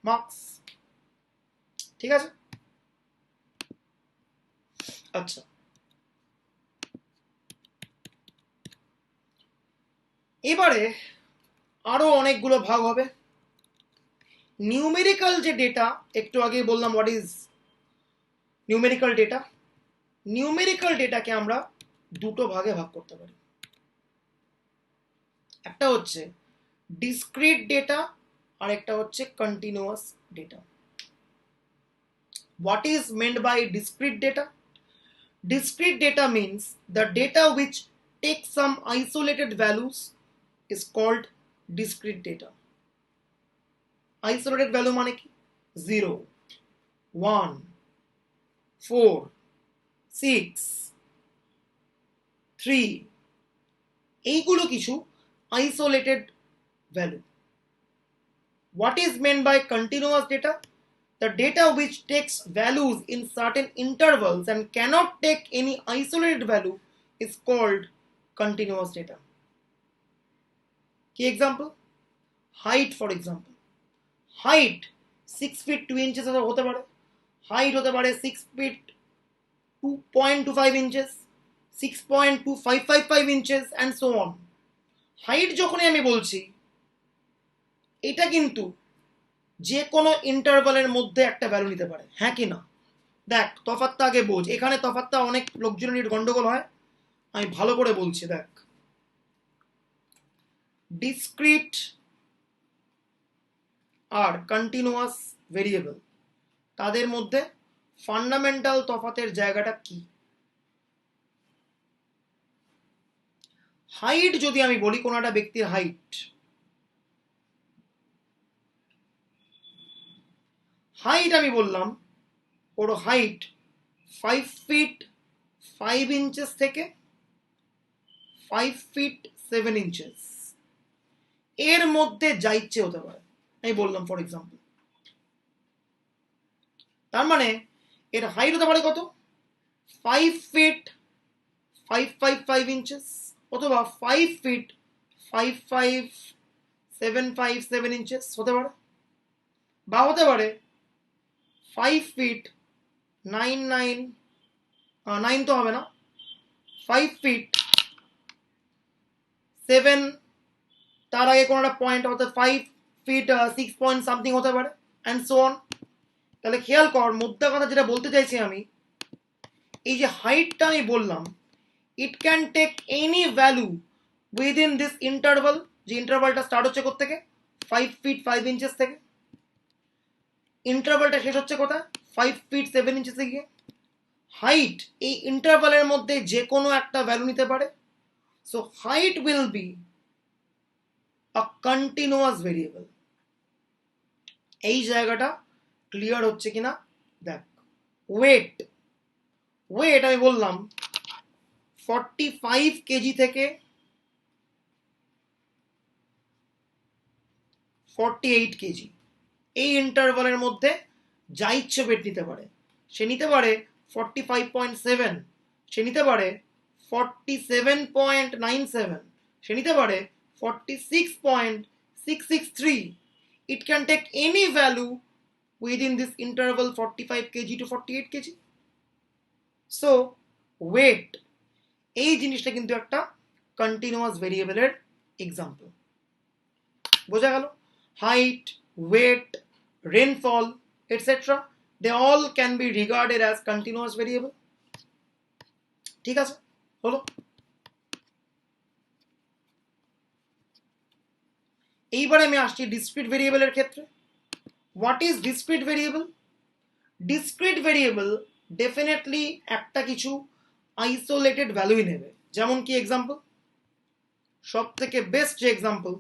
S1: marks, ঠিক আছে। আচ্ছা, এবারে আরো অনেকগুলো ভাগ হবে। নিউমেরিক্যাল যে ডেটা, একটু আগে বললাম what is numerical data, numerical ডেটাকে আমরা দুটো ভাগে ভাগ করতে পারি। একটা হচ্ছে ডিসক্রিট ডেটা আর একটা হচ্ছে continuous data. What is meant by discrete data? Discrete data means the data which takes some isolated values is called discrete data. Isolated value মানে কি, 0, 1, 4, 6, 3, এইগুলো কিছু isolated value. What is meant by continuous data? The data which takes values in certain intervals and cannot take any isolated value is called continuous data. Key example, height for example. Height 6 feet 2 inches হতে পারে, height হতে পারে 6 feet 2.25 inches, 6.2555 inches and so on. Height যখনই আমি বলছি এটা কিন্তু যে কোনো ইন্টারভালের মধ্যে একটা ভ্যালু নিতে পারে, হ্যাঁ কি না? দেখ তফাৎটা আগে বোঝ, এখানে তফাৎটা অনেক লোকজনের গন্ডগোল হয়, আমি ভালো করে বলছি। দেখ, ডিসক্রিট আর কন্টিনিউয়াস ভেরিয়েবল তাদের মধ্যে ফান্ডামেন্টাল তফাতের জায়গাটা কি? হাইট যদি আমি বলি কোন একটা ব্যক্তির হাইট, হাইট আমি বললাম ওর হাইট 5 ফিট 5 ইঞ্চেস থেকে 5 ফিট 7 ইঞ্চেস এর মধ্যে যা ইচ্ছে হতে পারে, আমি বললাম ফর এক্সাম্পল। তার মানে এর হাইট হতে পারে কত, 5 ফিট 555 ইঞ্চেস, অথবা 5 ফিট 55757 ইঞ্চেস হতে পারে, বা হতে পারে 5 ফিট 9 তো হবে না, 5 ফিট 7, তার আগে কোনো একটা পয়েন্ট হতে 5 ফিট 6 পয়েন্ট সামথিং হতে পারে, অ্যান্ড সো অন। তাহলে খেয়াল কর, মোদ্দা কথা যেটা বলতে চাইছি আমি, এই যে হাইটটা আমি বললাম, it can take any value within this interval, যে ইন্টারভালটা স্টার্ট হচ্ছে কোত্থেকে, 5 ফিট 5 ইঞ্চেস থেকে, ইন্টারভালটা শেষ হচ্ছে কোথায়, 5 ফিট 7 ইঞ্চেসে গিয়ে। হাইট এই ইন্টারভালের মধ্যে যে কোনো একটা ভ্যালু নিতে পারে, so height will be a continuous variable. এই জায়গাটা ক্লিয়ার হচ্ছে কিনা দেখ। ওয়েট, ওয়েট আমি বললাম 45 কেজি থেকে 48 কেজি, এই ইন্টারভালের মধ্যে যা ইচ্ছে ওয়েট নিতে পারে। সে নিতে পারে 45.7, সে নিতে পারে 47.97, সে নিতে পারে 46.663। It can take any value within this interval 45 KG to 48 KG. So weight এই জিনিসটা কিন্তু একটা কন্টিনিউয়াস ভেরিয়েবলের এক্সাম্পল। বোঝা গেল? Height, weight, rainfall etcetera, they all can be regarded as continuous variable. ঠিক আছে, হলো? এইবারে আমি আসছি ডিসক্রিট ভেরিয়েবলের ক্ষেত্রে। What is discrete variable? Discrete variable definitely একটা কিছু আইসোলেটেড ভ্যালুই নেবে। যেমন কি এক্সাম্পল, সব থেকে বেস্ট যে এক্সাম্পল,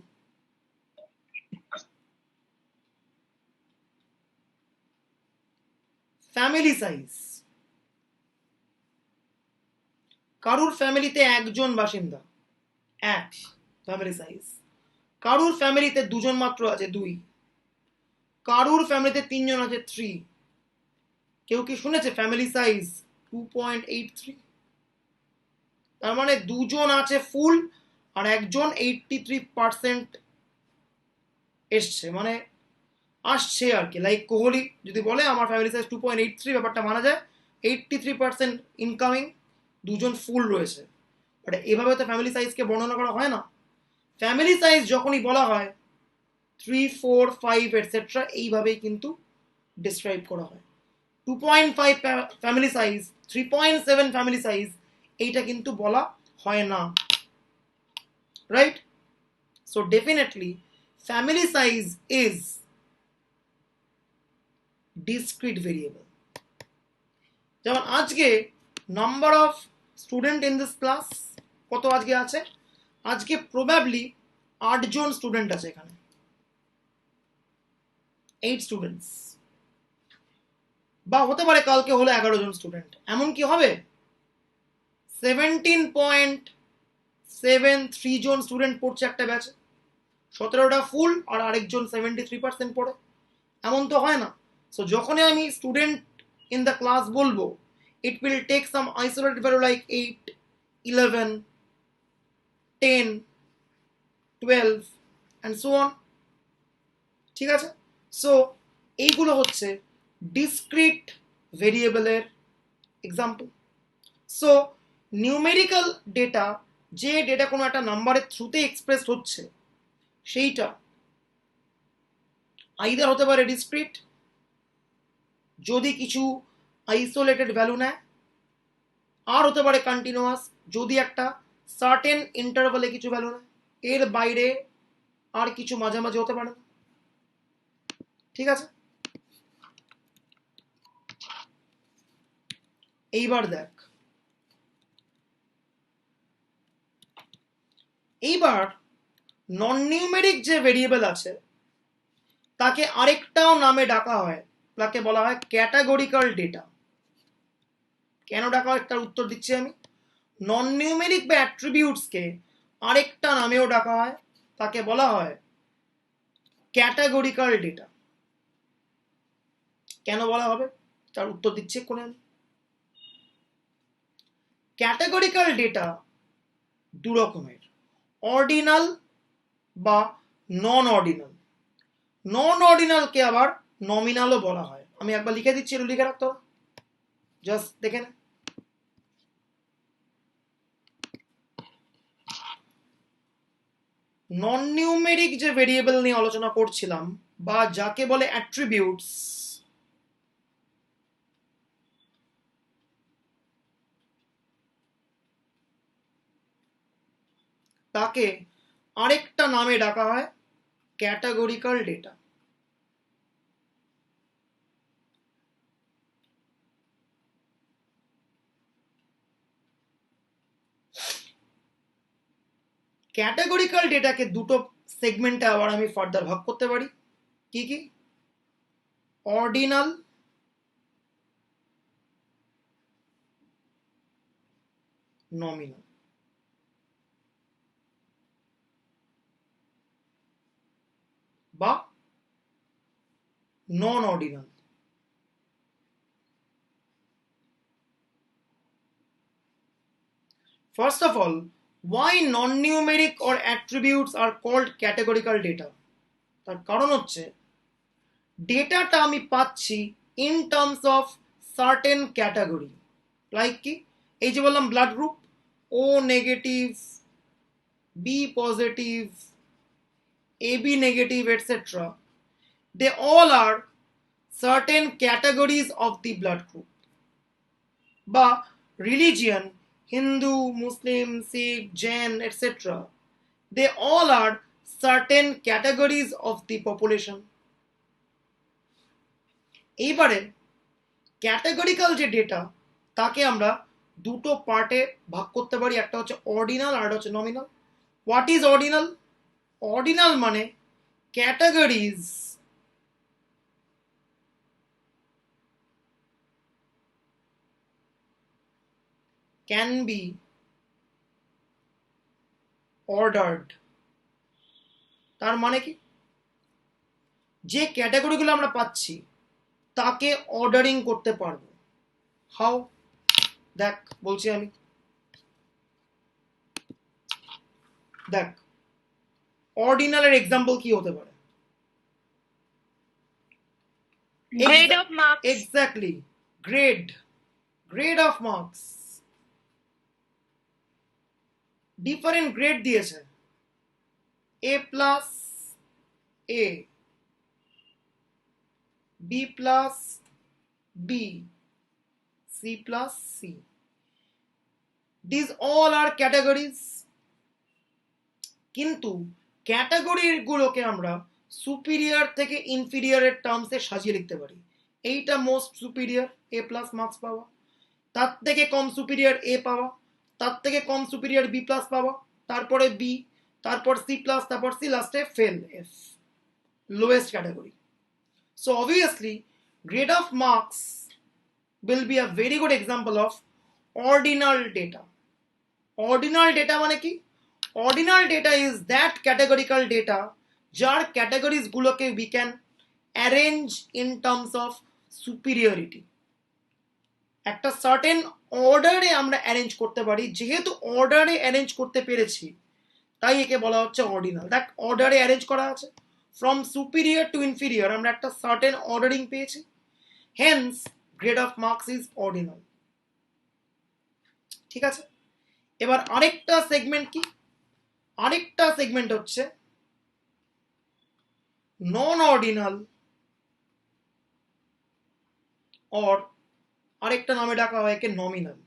S1: ফ্যামিলি সাইজ। কারুর ফ্যামিলিতে একজন বাসিন্দা, এক ফ্যামিলি সাইজ। কারুর ফ্যামিলিতে দুজন মাত্র আছে, 2। কারুর ফ্যামিলিতে 3 জন আছে, 3। কেউ কি শুনেছে ফ্যামিলি সাইজ 2.83? তার মানে 2 জন আছে ফুল আর একজন 83% এসছে, মানে আসছে আর কি। লাইক কোহলি যদি বলে আমার ফ্যামিলি সাইজ 2.83, ব্যাপারটা মানা যায়, 83% ইনকামিং, 2 জন ফুল রয়েছে। বাট এভাবে তো ফ্যামিলি সাইজকে বর্ণনা করা হয় না। ফ্যামিলি সাইজ যখনই বলা হয় 3, 4, 5 এটসেট্রা এইভাবেই কিন্তু ডিসক্রাইব করা হয়। 2.5 ফ্যামিলি সাইজ, 3.7 ফ্যামিলি সাইজ, এইটা কিন্তু বলা হয় না, right? So definitely family size is discrete variable. যেমন আজকে number of student in this class কত আজকে আছে? আজকে প্রবাবলি 8 জন স্টুডেন্ট আছে এখানে, 8 স্টুডেন্টস, বা হতে পারে কালকে হলো 11 জন স্টুডেন্ট। এমন কি হবে 17.73 জন স্টুডেন্ট পড়ছে একটা ব্যাচে, 17টা ফুল আর আরেকজন 73% পড়ে, এমন তো হয় না। সো যখনই আমি স্টুডেন্ট ইন দ্য ক্লাস বলবো, it will take some isolated value like 8, 11, 10, 12 and so on. ঠিক আছে? সো এইগুলো হচ্ছে ডিসক্রিট ভেরিয়েবলের এক্সাম্পল। সো নিউমেরিক্যাল ডেটা, যে ডেটা কোনো একটা নাম্বারের থ্রুতে এক্সপ্রেস হচ্ছে, সেইটা আইদার হতে পারে ডিসক্রিট যদি কিছু আইসোলেটেড ভ্যালু নেয়, আর হতে পারে কন্টিনিউয়াস যদি একটা সার্টেন ইন্টারভালে কিছু ভ্যালু নেয়, এর বাইরে আর কিছু মাঝামাঝি হতে পারে না। ঠিক আছে? এইবার দেখ, এইবার নন নিউমেরিক যে ভেরিয়েবল আছে তাকে আরেকটাও নামে ডাকা হয়, তাকে বলা হয় ক্যাটাগরিক্যাল ডেটা। কেন ডাকা হয় তার উত্তর দিচ্ছি আমি। নন নিউমেরিক বা অ্যাট্রিবিউটসকে আরেকটা নামেও ডাকা হয়, তাকে বলা হয় ক্যাটাগরিক্যাল ডেটা। কেন বলা হবে তার উত্তর দিচ্ছি কোন। ক্যাটাগরিক্যাল ডেটা দু রকমের, অর্ডিনাল বা নন অর্ডিনাল। নন অর্ডিনালকে আবার নমিনালও বলা হয়। আমি একবার লিখে দিচ্ছি, একটু লিখে রাখতো, জাস্ট দেখে না। নন নিউমেরিক যে ভেরিয়েবল নিয়ে আলোচনা করছিলাম বা যাকে বলে অ্যাট্রিবিউটস, তাকে আরেকটা নামে ডাকা হয় ক্যাটাগরিক্যাল ডেটা। ক্যাটাগরিক্যাল ডেটাকে দুটো সেগমেন্টে আবার আমি ফার্দার ভাগ করতে পারি। কি কি? Ordinal nominal. বা নন ordinal. First of all, why non-numeric or attributes are called categorical data? তার কারণ হচ্ছে ডেটাটা আমি পাচ্ছি in terms of certain category. Like কি? এই যে বললাম blood group, O negative, B positive, AB negative, etcetera, they all are certain categories of the blood group. বা religion, Hindu, Muslim, Sikh, Jain, etcetera, they all are certain categories of the population. এইবারে ক্যাটাগরিক্যাল যে ডেটা তাকে আমরা দুটো পার্টে ভাগ করতে পারি, একটা হচ্ছে অর্ডিনাল আর একটা হচ্ছে nominal. What is ordinal? Ordinal মানে ক্যাটাগরিজ ক্যান বি অর্ডার্ড। তার মানে কি? যে ক্যাটাগরিগুলো আমরা পাচ্ছি তাকে অর্ডারিং করতে পারবো। হাউ? দেখ বলছি আমি, দেখ অর্ডিনালের এক্সাম্পল কি হতে পারে?
S2: Grade of marks.
S1: Exactly, grade of marks. Different grade দিয়েছে, A plus A, B plus B, C plus C. This all are categories. কিন্তু ক্যাটাগরি গুলোকে আমরা সুপিরিয়র থেকে ইনফিরিয়রের টার্মসে সাজিয়ে লিখতে পারি। এইটা মোস্ট সুপিরিয়র, এ প্লাস মার্কস পাওয়া, তার থেকে কম সুপিরিয়র এ পাওয়া, তার থেকে কম সুপিরিয়র বি প্লাস পাওয়া, তারপরে বি, তারপর সি প্লাস, তারপর সি, লাস্টে fail, F, lowest category. So obviously grade of marks will be a very good example of ordinal data. Ordinal data মানে কি? Ordinal data is that categorical data যার ক্যাটাগরিজ গুলোকে we can arrange in terms of superiority. একটা সার্টেন অর্ডারে আমরা অ্যারেঞ্জ করতে পারি। যেহেতু অর্ডারে অ্যারেঞ্জ করতে পেরেছি তাই একে বলা হচ্ছে অর্ডিনাল। দেখ অর্ডারে অ্যারেঞ্জ করা আছে, ফ্রম সুপিরিয়র টু ইনফিরিয়র আমরা একটা সার্টেন অর্ডারিং পেয়েছি, hence grade of marks is ordinal. ঠিক আছে, এবার আরেকটা সেগমেন্ট কি? আরেকটা সেগমেন্ট হচ্ছে নন অর্ডিনাল, অর আরেকটা নামে ডাকা হয় একে নমিনাল।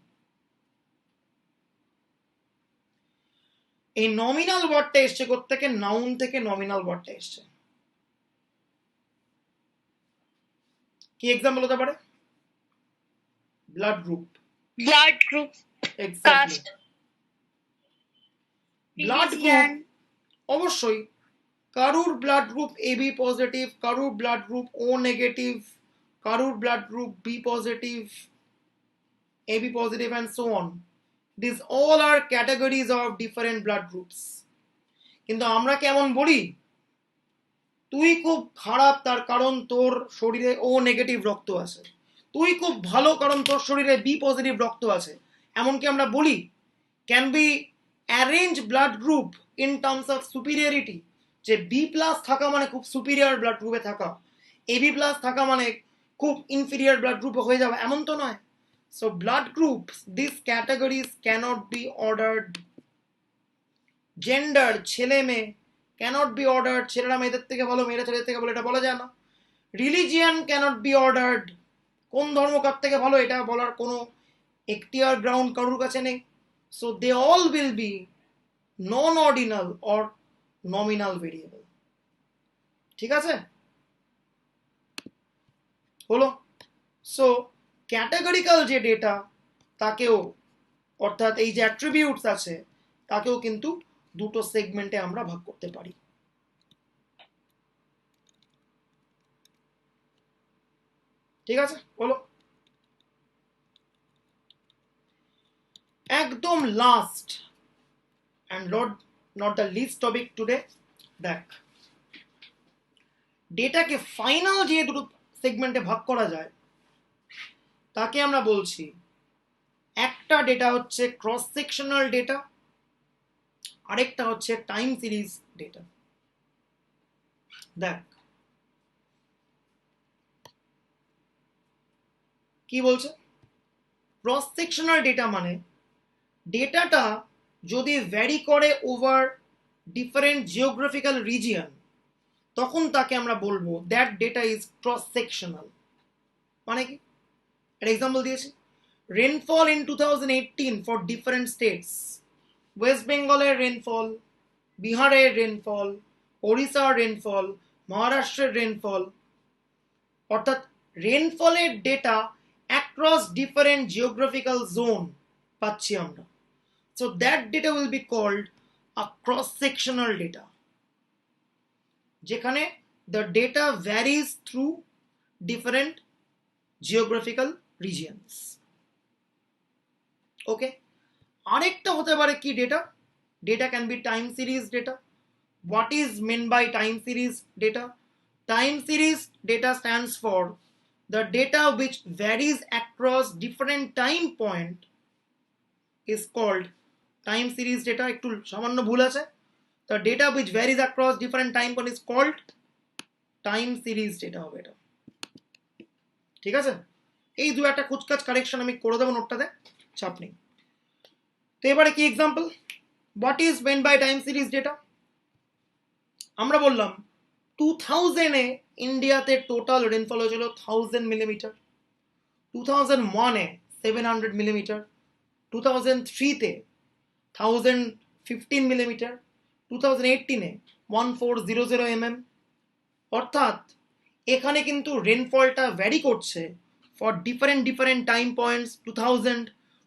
S1: এই নমিনাল ওয়ার্ডটা এসছে কোত্থেকে? নাউন থেকে নমিনাল ওয়ার্ডটা এসছে। কি এক্সাম্পল হতে পারে? Blood group.
S2: Blood group.
S1: Exactly,
S2: Caste.
S1: Blood group অবশ্যই কারুর ব্লাড গ্রুপ এবি পজিটিভ, কারুর ব্লাড গ্রুপ ও নেগেটিভ, কারুর blood group B positive, AB positive and so on. These all are categories of different blood groups. কিন্তু আমরা কেমন বলি, তুই খুব খারাপ তার কারণ তোর শরীরে ও নেগেটিভ রক্ত আছে, তুই খুব ভালো কারণ তোর শরীরে বি পজিটিভ রক্ত আছে, এমনকি আমরা বলি। Can be arrange blood group in terms of superiority, যে বি প্লাস থাকা মানে খুব সুপিরিয়র ব্লাড গ্রুপে থাকা, এবি প্লাস থাকা মানে খুব ইনফিরিয়র ব্লাড গ্রুপে হয়ে যাওয়া, এমন তো নয়। So blood groups, these categories cannot be ordered. Gender, ছেলে মেয়ে cannot be ordered. ছেলেরা মেয়েদের থেকে ভালো, মেয়েরা ছেলেদের থেকে ভালো, এটা বলা যায় না। Religion cannot be ordered. কোন ধর্ম কার থেকে ভালো এটা বলার কোনো এখতিয়ার গ্রাউন্ড কারোর কাছে নেই। So they all will be non-ordinal or nominal variable. ঠিক আছে, হলো। So ক্যাটাগরিক্যাল যে ডেটা তাকেও, অর্থাৎ এই যে অ্যাট্রিবিউটস আছে তাকেও কিন্তু দুটো সেগমেন্টে আমরা ভাগ করতে পারি। ঠিক আছে, বলো। একদম last and not the least topic today, দেখ ডেটাকে ফাইনাল যে দুটো সেগমেন্টে ভাগ করা যায় তাকে আমরা বলছি, একটা ডেটা হচ্ছে ক্রস সেকশনাল ডেটা, আরেকটা হচ্ছে টাইম সিরিজ ডেটা। দেখ কি বলছে, ক্রস সেকশনাল ডেটা মানে ডেটাটা যদি ভ্যারি করে ওভার ডিফারেন্ট জিওগ্রাফিক্যাল রিজিয়ন, তখন তাকে আমরা বলবো that data is cross sectional. মানে কি, একটা এক্সাম্পল দিয়েছি, rainfall in 2018 for different states, west বেঙ্গলের রেনফল, বিহারের রেনফল, ওড়িশার রেনফল, মহারাষ্ট্রের রেনফল, অর্থাৎ রেনফলের data across different geographical zone পাচ্ছি আমরা। So that data will be called a cross sectional data, যেখানে the data varies through different geographical regions. Okay, আরেকটা হতে পারে কি data, data can be time series data. What is meant by time series data? Time series data stands for the data which varies across different time point is called time series data. একটু সামান্য ভুল আছে, the data which varies across different time point is called time series data হবে এটা। ঠিক আছে, এই দু একটা কুচকাচ কারেকশন আমি করে দেবো নোটটাতে, চাপ নেই। তো এবারে কি example, what is meant by time series data? আমরা বললাম 2000-এ ইন্ডিয়াতে টোটাল রেনফল হয়েছিল 1000 মিলিমিটার, 2001-এ 700 মিলিমিটার, 2003-তে 1015 মিলিমিটার, 2018-এ 1400 mm। অর্থাৎ এখানে কিন্তু রেনফলটা ভ্যারি করছে for different time points, 2000,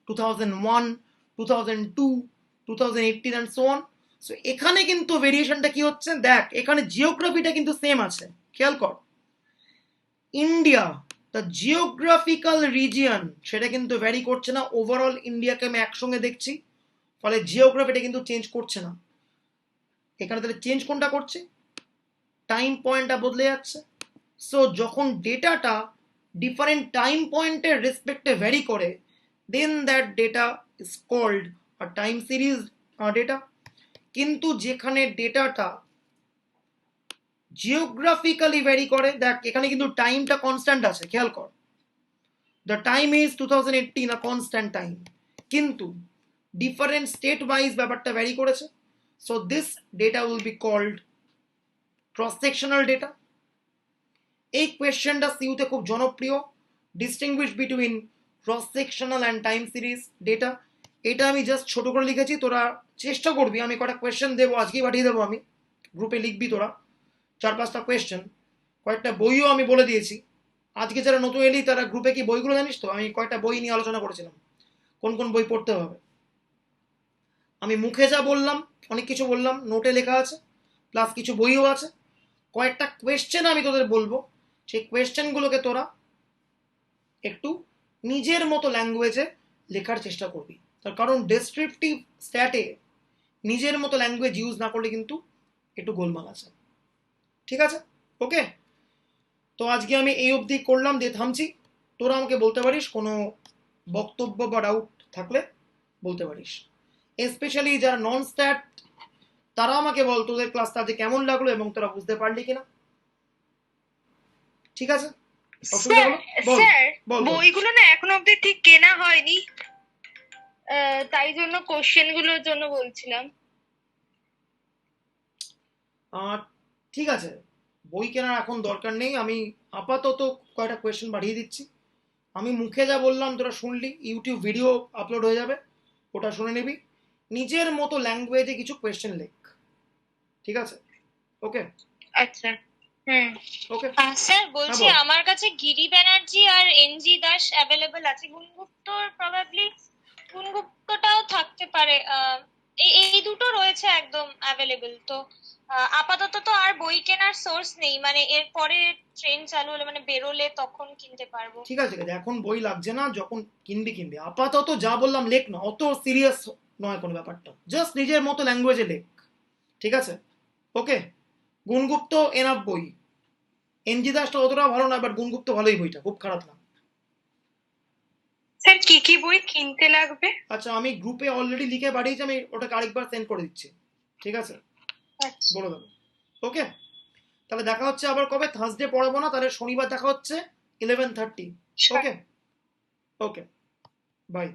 S1: 2001, 2002, 2018 and so on. So এখানে কিন্তু ভেরিয়েশনটা কি হচ্ছে, দেখ এখানে জিওগ্রাফিটা কিন্তু সেম আছে, খেয়াল কর। ইন্ডিয়া দ্য জিওগ্রাফিক্যাল রিজিয়ন সেটা কিন্তু ভ্যারি করছে না, ওভারঅল ইন্ডিয়াকে আমি একসঙ্গে দেখছি, ফলে জিওগ্রাফিটা কিন্তু চেঞ্জ করছে না। এখানে তাহলে চেঞ্জ কোনটা করছে, টাইম পয়েন্টটা বদলে যাচ্ছে। সো যখন ডেটাটা ডিফারেন্ট টাইম পয়েন্টের রেসপেক্টে ভ্যারি করে, then that data is called a time series data. কিন্তু যেখানে ডেটাটা জিওগ্রাফিক্যালি ভ্যারি করে, দেখ এখানে কিন্তু টাইমটা কনস্ট্যান্ট আছে, খেয়াল কর, the time is 2018 a constant time, কিন্তু ডিফারেন্ট স্টেট ওয়াইজ ব্যাপারটা ভ্যারি করেছে। So this data will be called cross sectional data. এই কোয়েশ্চেনটা সিইউতে খুব জনপ্রিয়, distinguish between cross sectional and time series data. এটা আমি জাস্ট ছোট করে লিখেছি, তোরা চেষ্টা করবি, আমি কটা কোয়েশ্চেন দেবো, আজকেই পাঠিয়ে দেবো, আমি গ্রুপে লিখবি তোরা 4-5টা কোয়েশ্চেন। কয়েকটা বইও আমি বলে দিয়েছি, আজকে যারা নতুন এলি তারা গ্রুপে কি বইগুলো জানিস তো, আমি কয়েকটা বই নিয়ে আলোচনা করেছিলাম কোন কোন বই পড়তে হবে। আমি মুখে যা বললাম অনেক কিছু বললাম, নোটে লেখা আছে, প্লাস কিছু বইও আছে। কয়েকটা কোয়েশ্চেন আমি তোদের বলবো, সেই কোয়েশ্চেনগুলোকে তোরা একটু নিজের মতো ল্যাঙ্গুয়েজে লেখার চেষ্টা করবি। তার কারণ ডেসক্রিপটিভ স্ট্যাটে নিজের মতো ল্যাঙ্গুয়েজ ইউজ না করলে কিন্তু একটু গোলমাল আছে। ঠিক আছে? ওকে, তো আজকে আমি এই অবধি করলাম, দিয়ে থামছি। তোরা আমাকে বলতে পারিস কোনো বক্তব্য বা ডাউট থাকলে বলতে পারিস। স্পেশালি যারা নন স্ট্যাট তারা আমাকে বল তোদের ক্লাসটা আজকে কেমন লাগলো এবং তোরা বুঝতে পারলি কিনা। ঠিক আছে, অসুবিধা
S2: স্যার
S1: হলো? বল
S2: স্যার
S1: বল বল।
S2: বইগুলো না এখনো অব্দি ঠিক কেনা হয়নি, তাই জন্য কোশ্চেন গুলোর জন্য বলছিলাম।
S1: ঠিক আছে, বই কেনার এখন দরকার নেই। আমি আপাতত কয়টা কোয়েশ্চেন পাঠিয়ে দিচ্ছি। আমি মুখে যা বললাম তোরা শুনলি, ইউটিউব ভিডিও আপলোড হয়ে যাবে, ওটা শুনে নিবি। নিজের মতো ল্যাঙ্গুয়েজে কিছু কোয়েশ্চেন লেখ। ঠিক আছে? ওকে
S2: আচ্ছা। হুম।
S1: ওকে।
S2: স্যার বলছি
S1: বল।
S2: আমার কাছে গিরি ব্যানার্জি আর এনজি দাস অ্যাভেলেবল আছে, গুণগুপ্তর প্রবাবলি গুণগুপ্তটাও থাকতে পারে। এই এই দুটো রয়েছে একদম অ্যাভেলেবল। তো আপাতত তো আর বই কেনার সোর্স নেই, মানে এরপরে ট্রেন চালু হলে মানে বেরোলে তখন কিনতে পারবো।
S1: ঠিক আছে ঠিক আছে, এখন বই লাগছে না, যখন কিনবি কিনবি। আপাতত যা বললাম লেখ না, অত সিরিয়াস নয় কোনো ব্যাপারটা, জাস্ট নিজের মতো ল্যাঙ্গুয়েজে লেখ। ঠিক আছে? ওকে। গুণগুপ্ত এনাফ বই, এনজি দাসটা অতটা ভালো না, বাট গুণগুপ্ত ভালোই, বইটা খুব খারাপ না।
S2: স্যার কি কি বই কিনতে লাগবে?
S1: আচ্ছা, আমি গ্রুপে অলরেডি লিখে পাঠিয়েছি, আমি ওটাকে আরেকবার সেন্ড করে দিচ্ছি। ঠিক আছে,
S2: আচ্ছা।
S1: বলে দেবো। ওকে, তাহলে দেখা হচ্ছে আবার কবে? থার্সডে পড়াবো না, তাহলে শনিবার দেখা হচ্ছে 11:30। ওকে ওকে, বাই।